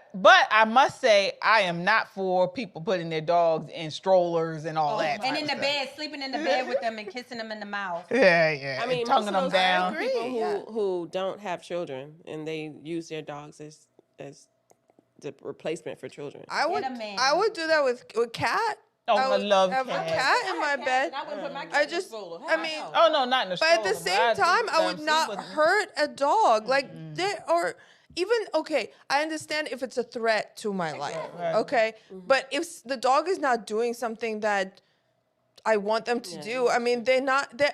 I must say I am not for people putting their dogs in strollers and all that. And type in the of bed, sleeping in the bed with them and kissing them in the mouth. stuff. Yeah. I mean, and tonguing them down. People who don't have children and they use their dogs as the replacement for children. I would do that with cat. Oh, I I would love have a cats. cat in my bed. I wouldn't put my cat I in a just, stroller. I mean, Oh no, not in the but stroller. at the same time, I would not hurt a dog. Like, or even, okay, I understand if it's a threat to my life, Right. okay? But if the dog is not doing something that I want them to do. I mean, they're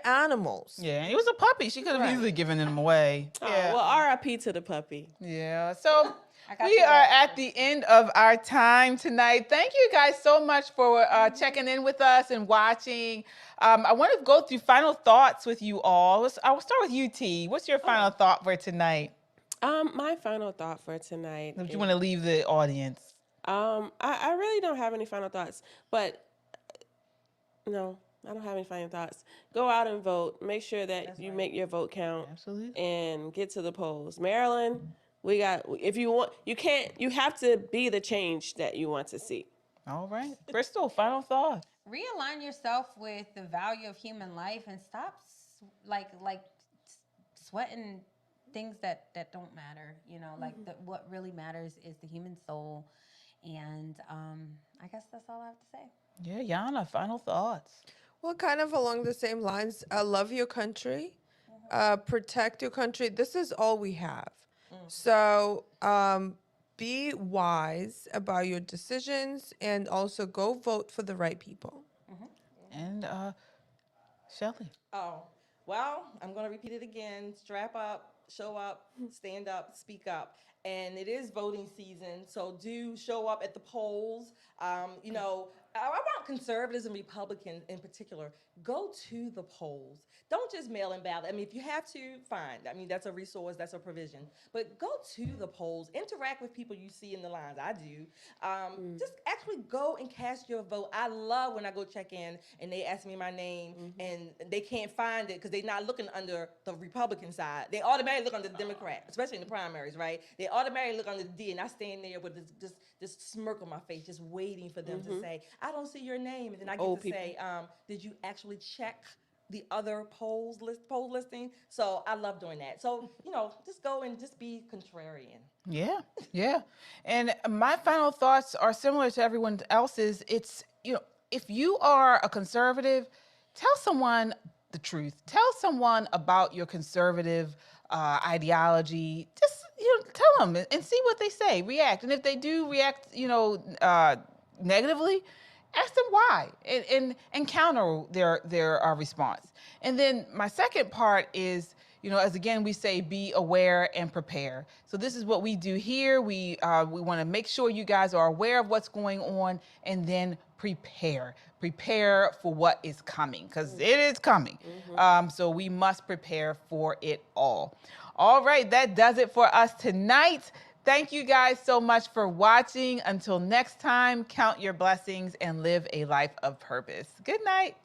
animals. Yeah, and it was a puppy. She could have easily given him away. Yeah. Well, R.I.P. to the puppy. Yeah. So we are at the end of our time tonight. Thank you guys so much for checking in with us and watching. I want to go through final thoughts with you all. I will start with you, T. What's your final thought for tonight? My final thought for tonight. What you want to leave the audience? I really don't have any final thoughts, but no, I don't have any final thoughts. Go out and vote. Make sure that you make your vote count. Absolutely. And get to the polls. Maryland, if you want, you have to be the change that you want to see. All right. Crystal, final thought. Realign yourself with the value of human life and stop sweating things that don't matter. You know, what really matters is the human soul. And I guess that's all I have to say. Yeah, Yana, final thoughts. Well, kind of along the same lines, love your country, protect your country. This is all we have. So be wise about your decisions and also go vote for the right people. And Shelly. Oh, well, I'm going to repeat it again. Strap up, show up, stand up, speak up. And it is voting season, so do show up at the polls. You know, I want conservatives and Republicans in particular, go to the polls. Don't just mail in ballot. I mean, if you have to, fine. I mean, that's a resource, that's a provision. But go to the polls, interact with people you see in the lines. I do. Just actually go and cast your vote. I love when I go check in and they ask me my name and they can't find it because they're not looking under the Republican side. They automatically look under the Democrat, especially in the primaries, right? They automatically look under the D, and I stand there with this smirk on my face, just waiting for them to say, I don't see your name. And then I get to say, did you actually check the other poll listing? So I love doing that. So, you know, just go and just be contrarian. Yeah, yeah. And my final thoughts are similar to everyone else's. It's, you know, if you are a conservative, tell someone the truth. Tell someone about your conservative ideology. Just, you know, tell them and see what they say. React. And if they do react, you know, negatively, ask them why and counter their response. And then my second part is, you know, as again we say, be aware and prepare. So this is what we do here. We want to make sure you guys are aware of what's going on, and then prepare for what is coming, because it is coming. So we must prepare for it all. All right, that does it for us tonight. Thank you guys so much for watching. Until next time, count your blessings and live a life of purpose. Good night.